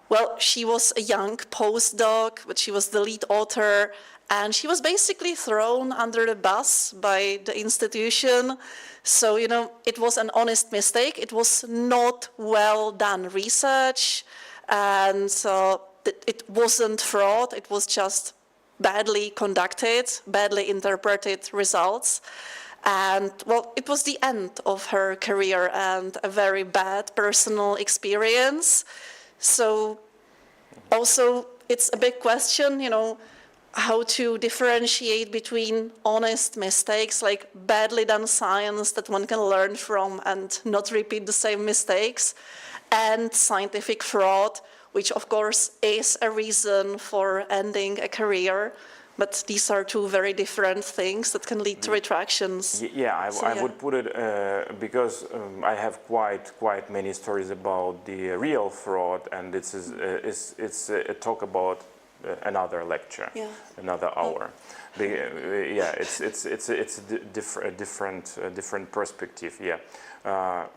well, she was a young postdoc, but she was the lead author, and she was basically thrown under the bus by the institution. So it was an honest mistake. It was not well done research, and it wasn't fraud, it was just badly conducted, badly interpreted results. And well, it was the end of her career and a very bad personal experience. So also it's a big question, how to differentiate between honest mistakes, like badly done science that one can learn from and not repeat the same mistakes, and scientific fraud, which of course is a reason for ending a career. But these are two very different things that can lead to retractions. I would put it because I have quite many stories about the real fraud, and it's a talk about another lecture, another hour. It's a different perspective.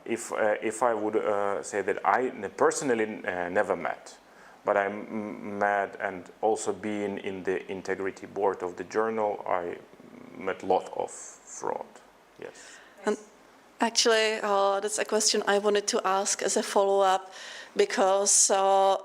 If I would say that I personally never met. But I'm mad, and also being in the integrity board of the journal, I met a lot of fraud, yes. And actually, that's a question I wanted to ask as a follow-up, because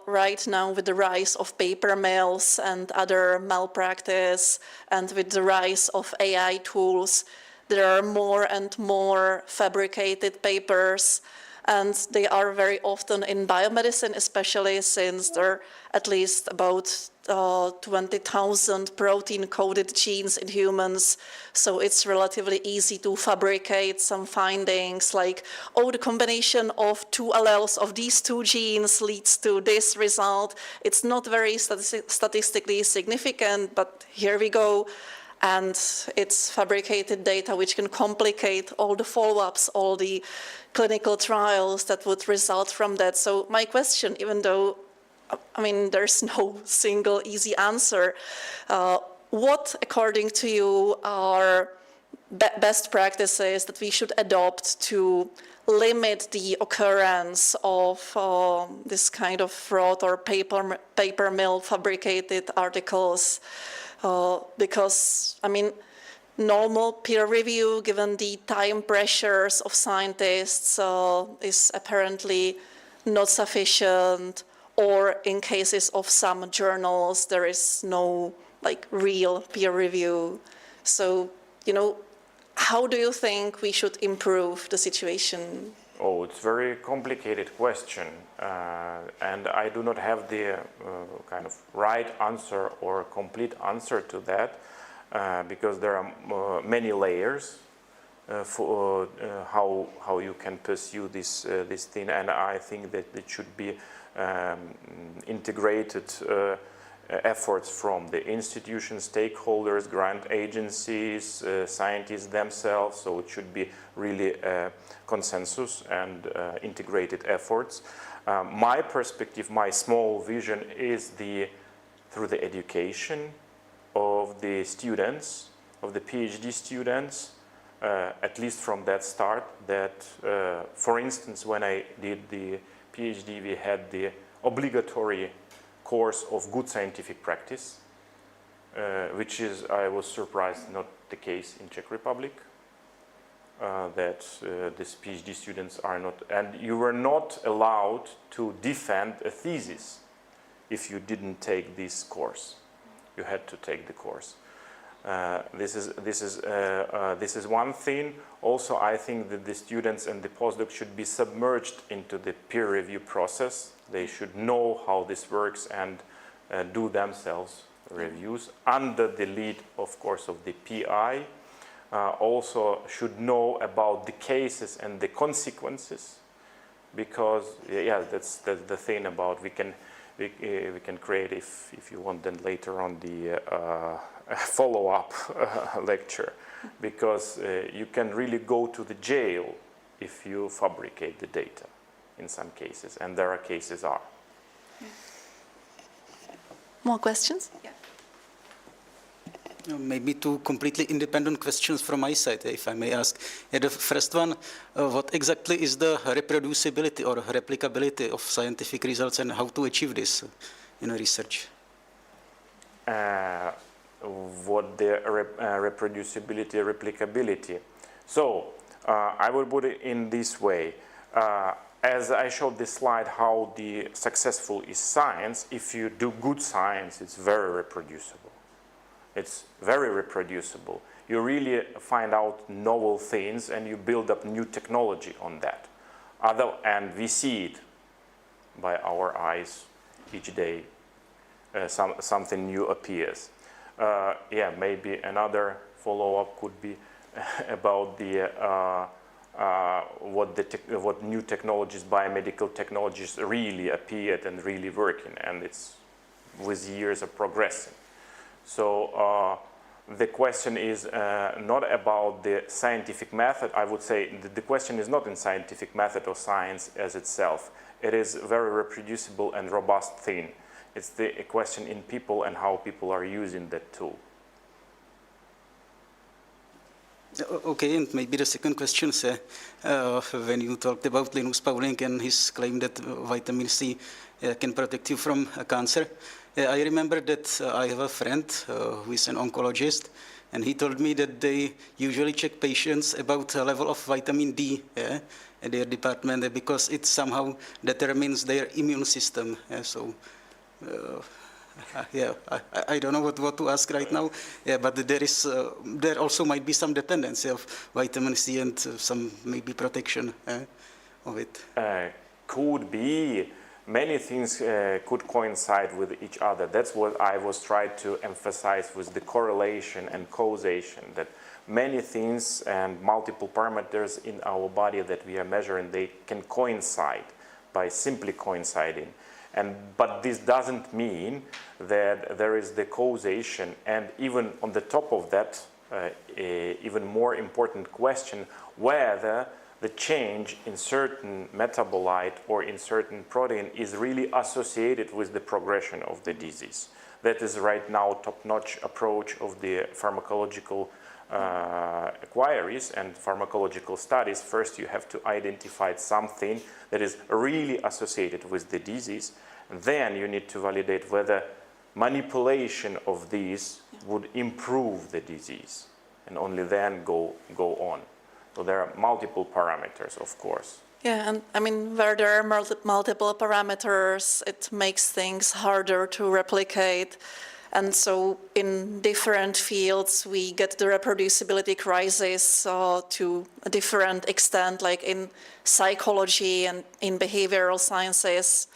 right now with the rise of paper mills and other malpractice, and with the rise of AI tools, there are more and more fabricated papers. And they are very often in biomedicine, especially since there are at least about 20,000 protein-coded genes in humans. So it's relatively easy to fabricate some findings like, oh, the combination of two alleles of these two genes leads to this result. It's not very statistically significant, but here we go. And it's fabricated data which can complicate all the follow-ups, all the clinical trials that would result from that. So my question, even though, I mean, there's no single easy answer, what, according to you, are best practices that we should adopt to limit the occurrence of this kind of fraud or paper mill fabricated articles? Because, I mean, normal peer review, given the time pressures of scientists, is apparently not sufficient, or in cases of some journals, there is no real peer review. So, how do you think we should improve the situation? Oh, it's a very complicated question, and I do not have the kind of right answer or complete answer to that, because there are many layers for how you can pursue this thing, and I think that it should be integrated efforts from the institutions, stakeholders, grant agencies, scientists themselves. So it should be really consensus and integrated efforts. My perspective, my small vision is through the education of the students, of the PhD students, at least from that start, that, for instance, when I did the PhD, we had the obligatory course of good scientific practice, which is, I was surprised, not the case in Czech Republic, that these PhD students are not, and you were not allowed to defend a thesis if you didn't take this course. You had to take the course. This is one thing. Also, I think that the students and the postdocs should be submerged into the peer review process. They should know how this works and do themselves reviews under the lead, of course, of the PI. Also should know about the cases and the consequences, because that's the thing about we can create, if you want, then later on the follow-up lecture, because you can really go to the jail if you fabricate the data in some cases, and there are cases are. More questions? Yeah. Maybe two completely independent questions from my side, if I may ask. The first one, what exactly is the reproducibility or replicability of scientific results, and how to achieve this in research? What the reproducibility, replicability. So I will put it in this way. As I showed this slide, how the successful is science. If you do good science, it's very reproducible. It's very reproducible. You really find out novel things and you build up new technology on that. And we see it by our eyes each day. Something new appears. Maybe another follow-up could be about the what new technologies, biomedical technologies really appeared and really working, and it's with years of progressing. So the question is not about the scientific method. I would say the question is not in scientific method or science as itself. It is a very reproducible and robust thing. It's the question in people and how people are using that tool. Okay, and maybe the second question, when you talked about Linus Pauling and his claim that vitamin C can protect you from cancer, I remember that I have a friend who is an oncologist, and he told me that they usually check patients about the level of vitamin D at their department because it somehow determines their immune system. I don't know what to ask right now, but there also might be some dependency of vitamin C and some maybe protection of it. Could be. Many things could coincide with each other. That's what I was trying to emphasize with the correlation and causation, that many things and multiple parameters in our body that we are measuring, they can coincide by simply coinciding. But this doesn't mean that there is the causation, and even on the top of that, even more important question, whether the change in certain metabolite or in certain protein is really associated with the progression of the disease. That is right now top-notch approach of the pharmacological inquiries and pharmacological studies. First, you have to identify something that is really associated with the disease. Then you need to validate whether manipulation of these would improve the disease, and only then go on. So there are multiple parameters, of course. Yeah, and I mean, where there are multiple parameters, it makes things harder to replicate. And so in different fields, we get the reproducibility crisis to a different extent, like in psychology and in behavioral sciences.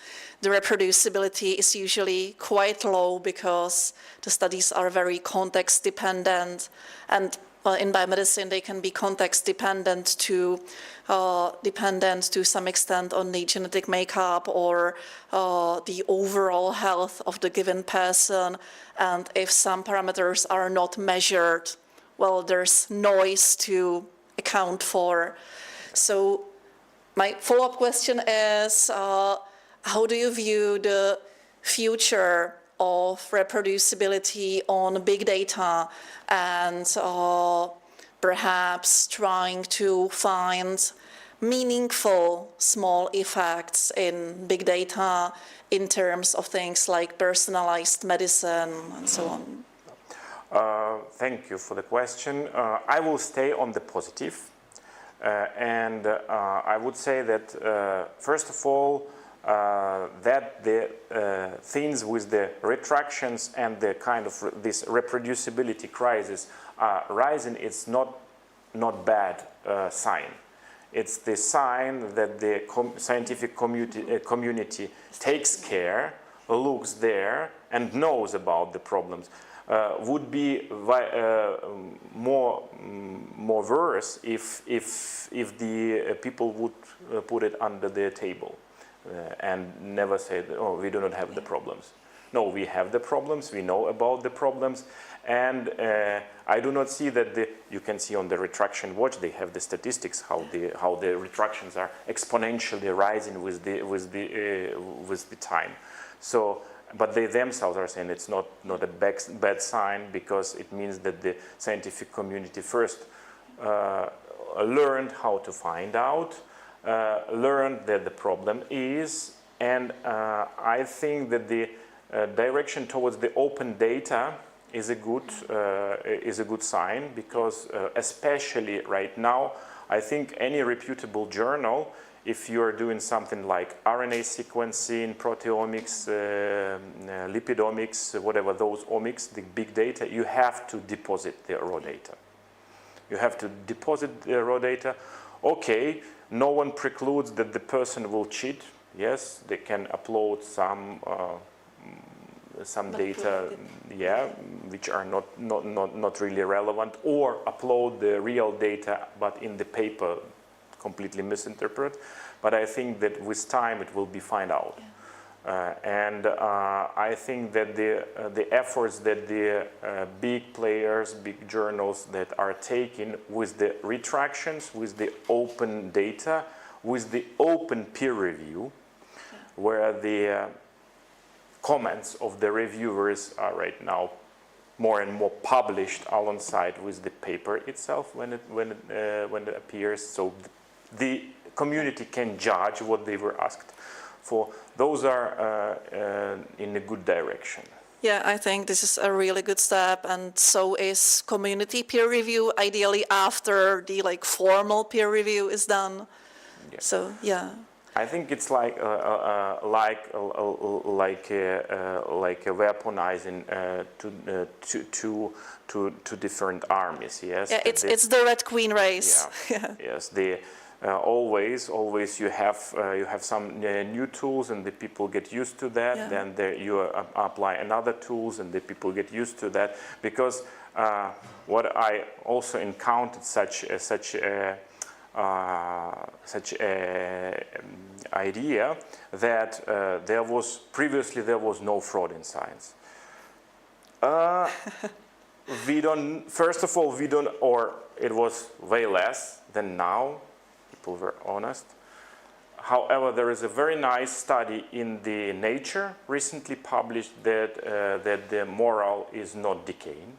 The reproducibility is usually quite low because the studies are very context dependent, and in biomedicine, they can be context dependent to some extent on the genetic makeup or the overall health of the given person. And if some parameters are not measured, well, there's noise to account for. So my follow-up question is, how do you view the future of reproducibility on big data and perhaps trying to find meaningful small effects in big data in terms of things like personalized medicine and so on? Thank you for the question. I will stay on the positive. And I would say that, first of all, that the things with the retractions and the kind of this reproducibility crisis are rising, it's not bad sign. It's the sign that the scientific community takes care, looks there, and knows about the problems. Would be more worse if the people would put it under the table. And never say that, oh, we do not have the problems. No, we have the problems, we know about the problems, and I do not see that you can see on the retraction watch, they have the statistics, how the retractions are exponentially rising with the time. So, but they themselves are saying it's not a bad sign, because it means that the scientific community first learned how to find out, learned that the problem is, and I think that the direction towards the open data is a good sign, because especially right now, I think any reputable journal, if you are doing something like RNA sequencing, proteomics, lipidomics, whatever those omics, the big data, you have to deposit the raw data. You have to deposit the raw data. Okay, no one precludes that the person will cheat. Yes, they can upload some data, yeah, which are not really relevant, or upload the real data, but in the paper completely misinterpret. But I think that with time it will be found out. And I think that the efforts that the big players, big journals that are taking with the retractions, with the open data, with the open peer review, where the comments of the reviewers are right now more and more published alongside with the paper itself when it appears, so the community can judge what they were asked for. Those are in a good direction. Yeah, I think this is a really good step, and so is community peer review, ideally after the formal peer review is done. Yeah. So yeah. I think it's like weaponizing to different armies. Yes. Yeah, it's the Red Queen race. Yeah. Yes. Always you have some new tools and the people get used to that. Yeah. Then you apply another tools and the people get used to that, because what I also encountered such idea that there was no fraud in science. First of all, or it was way less than now. People were honest. However, there is a very nice study in the Nature recently published that the moral is not decaying,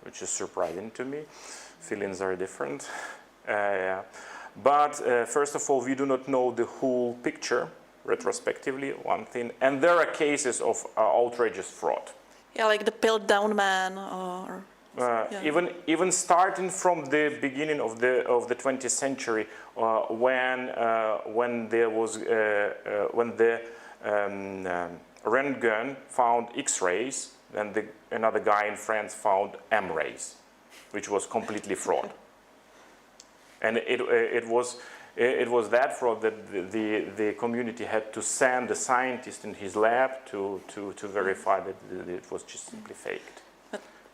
which is surprising to me. Feelings are different. But first of all, we do not know the whole picture retrospectively, one thing, and there are cases of outrageous fraud. Yeah, like the Piled Down Man, or even starting from the beginning of the 20th century, when there was when the Röntgen found X-rays, then another guy in France found M-rays, which was completely fraud. And it was that fraud that the community had to send a scientist in his lab to verify that it was just simply faked.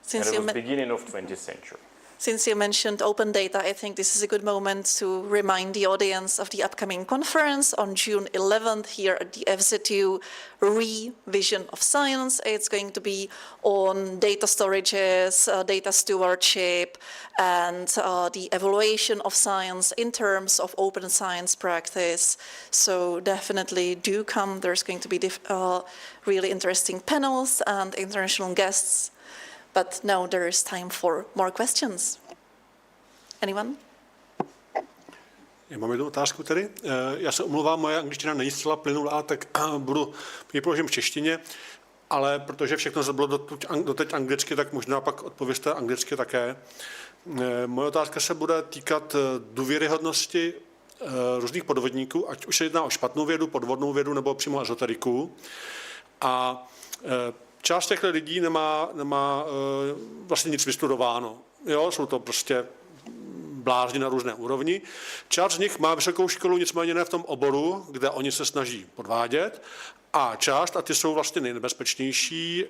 Since and it was the beginning of 20th century. Since you mentioned open data, I think this is a good moment to remind the audience of the upcoming conference on June 11th here at the FZU Revision of Science. It's going to be on data storages, data stewardship, and the evaluation of science in terms of open science practice. So definitely do come. There's going to be really interesting panels and international guests. But now there is time for more questions. Anyone? Já mám jednu otázku tady. Já se omlouvám, moje angličtina není zcela plynulá, tak ji položím v češtině, ale protože všechno bylo doteď anglicky, tak možná pak odpověste anglicky také. Moje otázka se bude týkat důvěryhodnosti různých podvodníků, ať už se jedná o špatnou vědu, podvodnou vědu nebo přímo ezoteriku. A část těch lidí nemá vlastně nic vystudováno. Jo, jsou to prostě blázni na různé úrovni. Část z nich má vysokou školu, nicméně ne v tom oboru, kde oni se snaží podvádět. A část, a ty jsou vlastně nejnebezpečnější,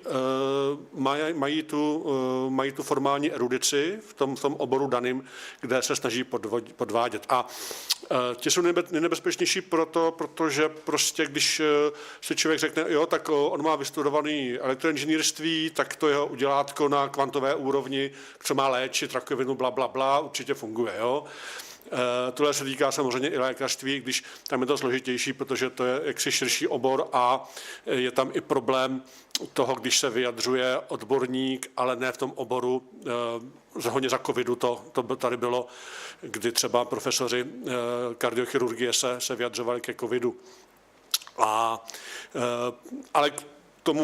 mají tu formální erudici v tom oboru daným, kde se snaží podvádět. A ti jsou nejnebezpečnější protože prostě, když si člověk řekne, jo, tak on má vystudovaný elektroinženýrství, tak to jeho udělátko na kvantové úrovni, co má léčit rakovinu, bla, určitě funguje, jo. Tohle se týká samozřejmě i lékařství, když tam je to složitější, protože to je jaksi širší obor a je tam i problém toho, když se vyjadřuje odborník, ale ne v tom oboru. Hodně za covidu to tady bylo, kdy třeba profesoři kardiochirurgie se vyjadřovali ke covidu. Ale k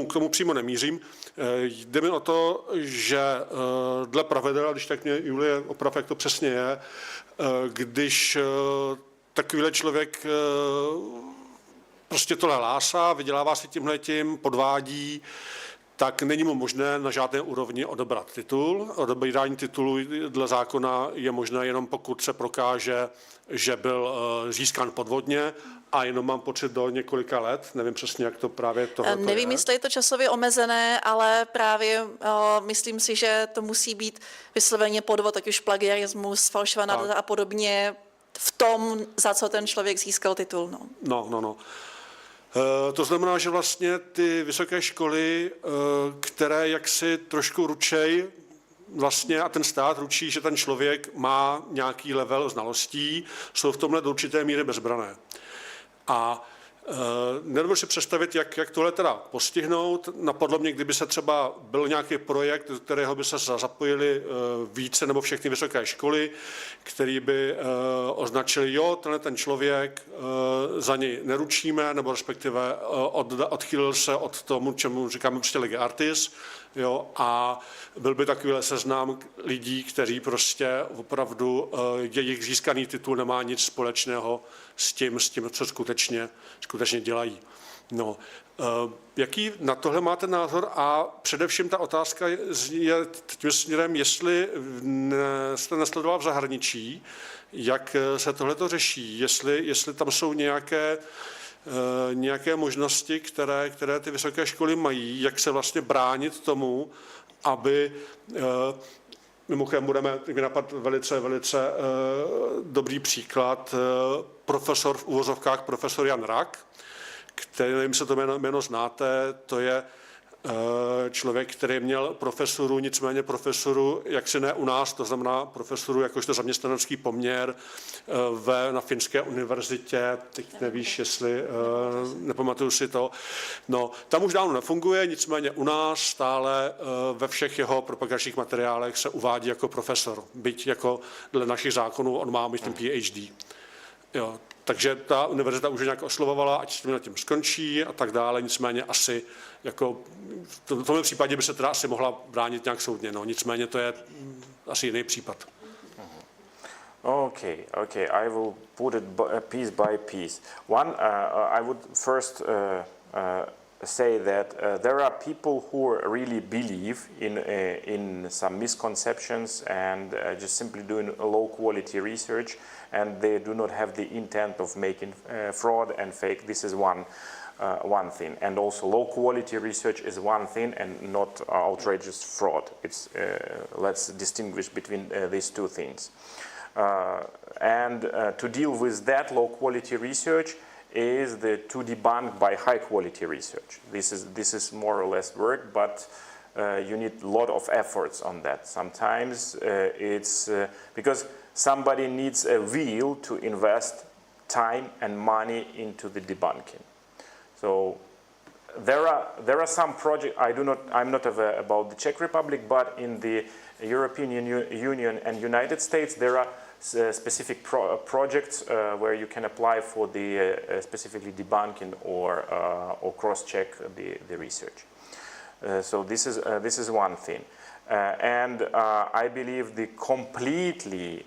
tomu přímo nemířím. Jde mi o to, že dle pravidel, když tak mě Julie oprav, jak to přesně je, když takovýhle člověk prostě tohle hlásá, vydělává si tímhletím, podvádí, tak není mu možné na žádné úrovni odebrat titul. Odebírání titulu dle zákona je možné jenom pokud se prokáže, že byl získán podvodně, a jenom mám pocit do několika let, nevím přesně, jak to právě tohle je. Nevím, jestli je to časově omezené, ale právě myslím si, že to musí být vysloveně podvod, ať už plagiarismus, falšovaná data a podobně, v tom, za co ten člověk získal titul. No. No. To znamená, že vlastně ty vysoké školy, které jaksi trošku ručej vlastně a ten stát ručí, že ten člověk má nějaký level znalostí, jsou v tomhle do určité míry bezbrané. A nedovedu si představit, jak tohle teda postihnout. Napadlo mě, kdyby se třeba byl nějaký projekt, do kterého by se zapojili více nebo všechny vysoké školy, který by označili, jo, ten člověk, za něj neručíme, nebo respektive odchýlil se od tomu, čemu říkáme prostě lege artis, jo, a byl by takovýhle seznam lidí, kteří prostě opravdu jejich získaný titul nemá nic společného s tím, co skutečně dělají. No, jaký na tohle máte názor a především ta otázka je tím směrem, jestli jste nesledoval v zahraničí, jak se tohleto řeší, jestli tam jsou nějaké možnosti, které ty vysoké školy mají, jak se vlastně bránit tomu, aby mimochodem budeme napadat velice dobrý příklad, profesor v uvozovkách, profesor Jan Rak, který, nevím, jestli to jméno znáte, to je člověk, který měl profesuru, nicméně profesuru, jaksi ne u nás, to znamená profesuru jakožto zaměstnanecký poměr na Finské univerzitě, teď nevíš, jestli, nepamatuju si to. No, tam už dávno nefunguje, nicméně u nás stále ve všech jeho propagačních materiálech se uvádí jako profesor, byť jako dle našich zákonů on má, myslím, PhD. Jo, takže ta univerzita už nějak oslovovala, ať s tím skončí a tak dále, nicméně asi jako v tomhle případě by se teda asi mohla bránit nějak soudně, no, nicméně to je asi jiný případ. Okay, I will put it piece by piece. One, I would first say that there are people who really believe in some misconceptions and just simply doing low quality research, and they do not have the intent of making fraud and fake. This is one thing, and also low quality research is one thing and not outrageous fraud. It's let's distinguish between these two things. To deal with that low quality research is to debunk by high quality research. This is more or less work, but you need a lot of efforts on that. Sometimes it's because somebody needs a will to invest time and money into the debunking. So there are some projects. I'm not aware about the Czech Republic, but in the European Union and United States, there are specific projects where you can apply for the specifically debunking or cross-check the research. So this is one thing. I believe the completely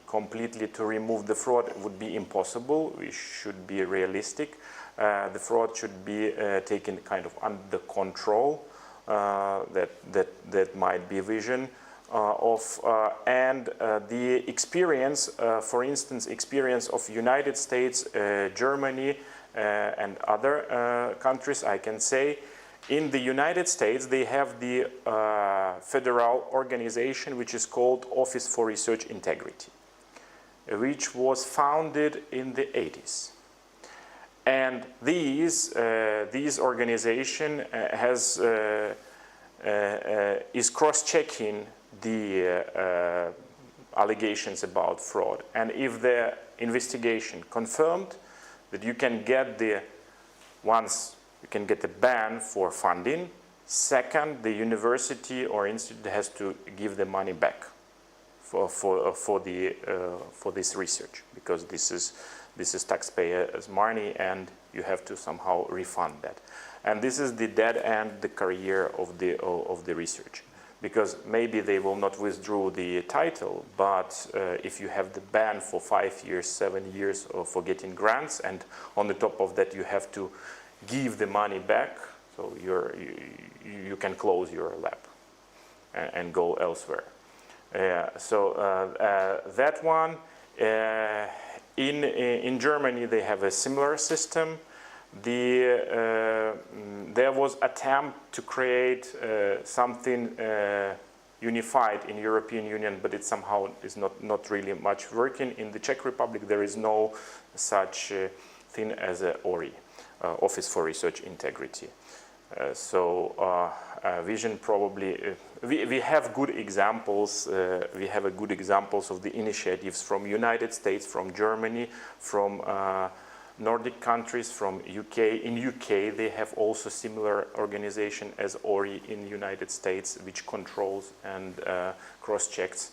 to remove the fraud would be impossible. We should be realistic. The fraud should be taken kind of under control. That might be a vision the experience, for instance, experience of United States, Germany, and other countries. I can say, in the United States, they have the federal organization which is called Office for Research Integrity, which was founded in the 80s. And this organization is cross-checking the allegations about fraud. And if the investigation confirmed that you can get a ban for funding, second, the university or institute has to give the money back for this research, because this is taxpayers' money and you have to somehow refund that. And this is the dead end, the career of the research, because maybe they will not withdraw the title, but if you have the ban for 5 years, 7 years for getting grants, and on the top of that you have to give the money back, so you can close your lab and go elsewhere. That one, in Germany they have a similar system. There was attempt to create something unified in European Union, but it somehow is not really much working. In the Czech Republic, there is no such thing as a ORI, Office for Research Integrity. Vision probably, we have good examples. We have good examples of the initiatives from United States, from Germany, from Nordic countries, from UK. In UK, they have also similar organization as ORI in United States, which controls and cross-checks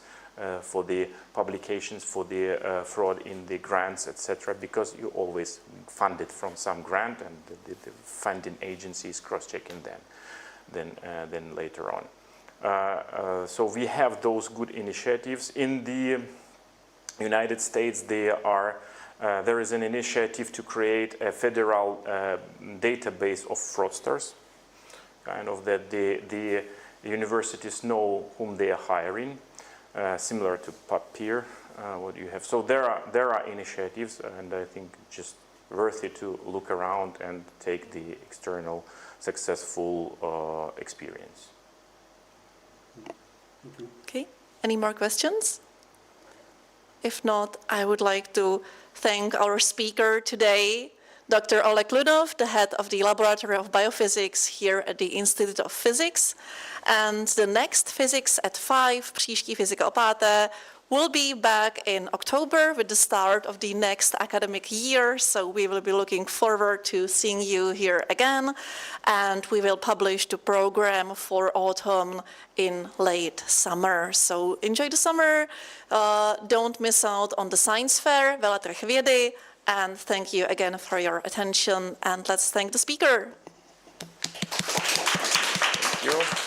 for the publications, for the fraud in the grants, etc. Because you always fund it from some grant, and the funding agencies cross-checking then later on. So we have those good initiatives. In the United States, there is an initiative to create a federal database of fraudsters, kind of that the universities know whom they are hiring, similar to peer, what you have. So there are initiatives, and I think just worth it to look around and take the external successful experience. Okay, any more questions? If not, I would like to thank our speaker today, Dr. Oleg Lunov, the head of the Laboratory of Biophysics here at the Institute of Physics. And the next Physics at 5, příští fyzika o 5, will be back in October with the start of the next academic year. So we will be looking forward to seeing you here again. And we will publish the program for autumn in late summer. So enjoy the summer. Don't miss out on the science fair, Veletrh vědy. And thank you again for your attention. And let's thank the speaker. Thank you.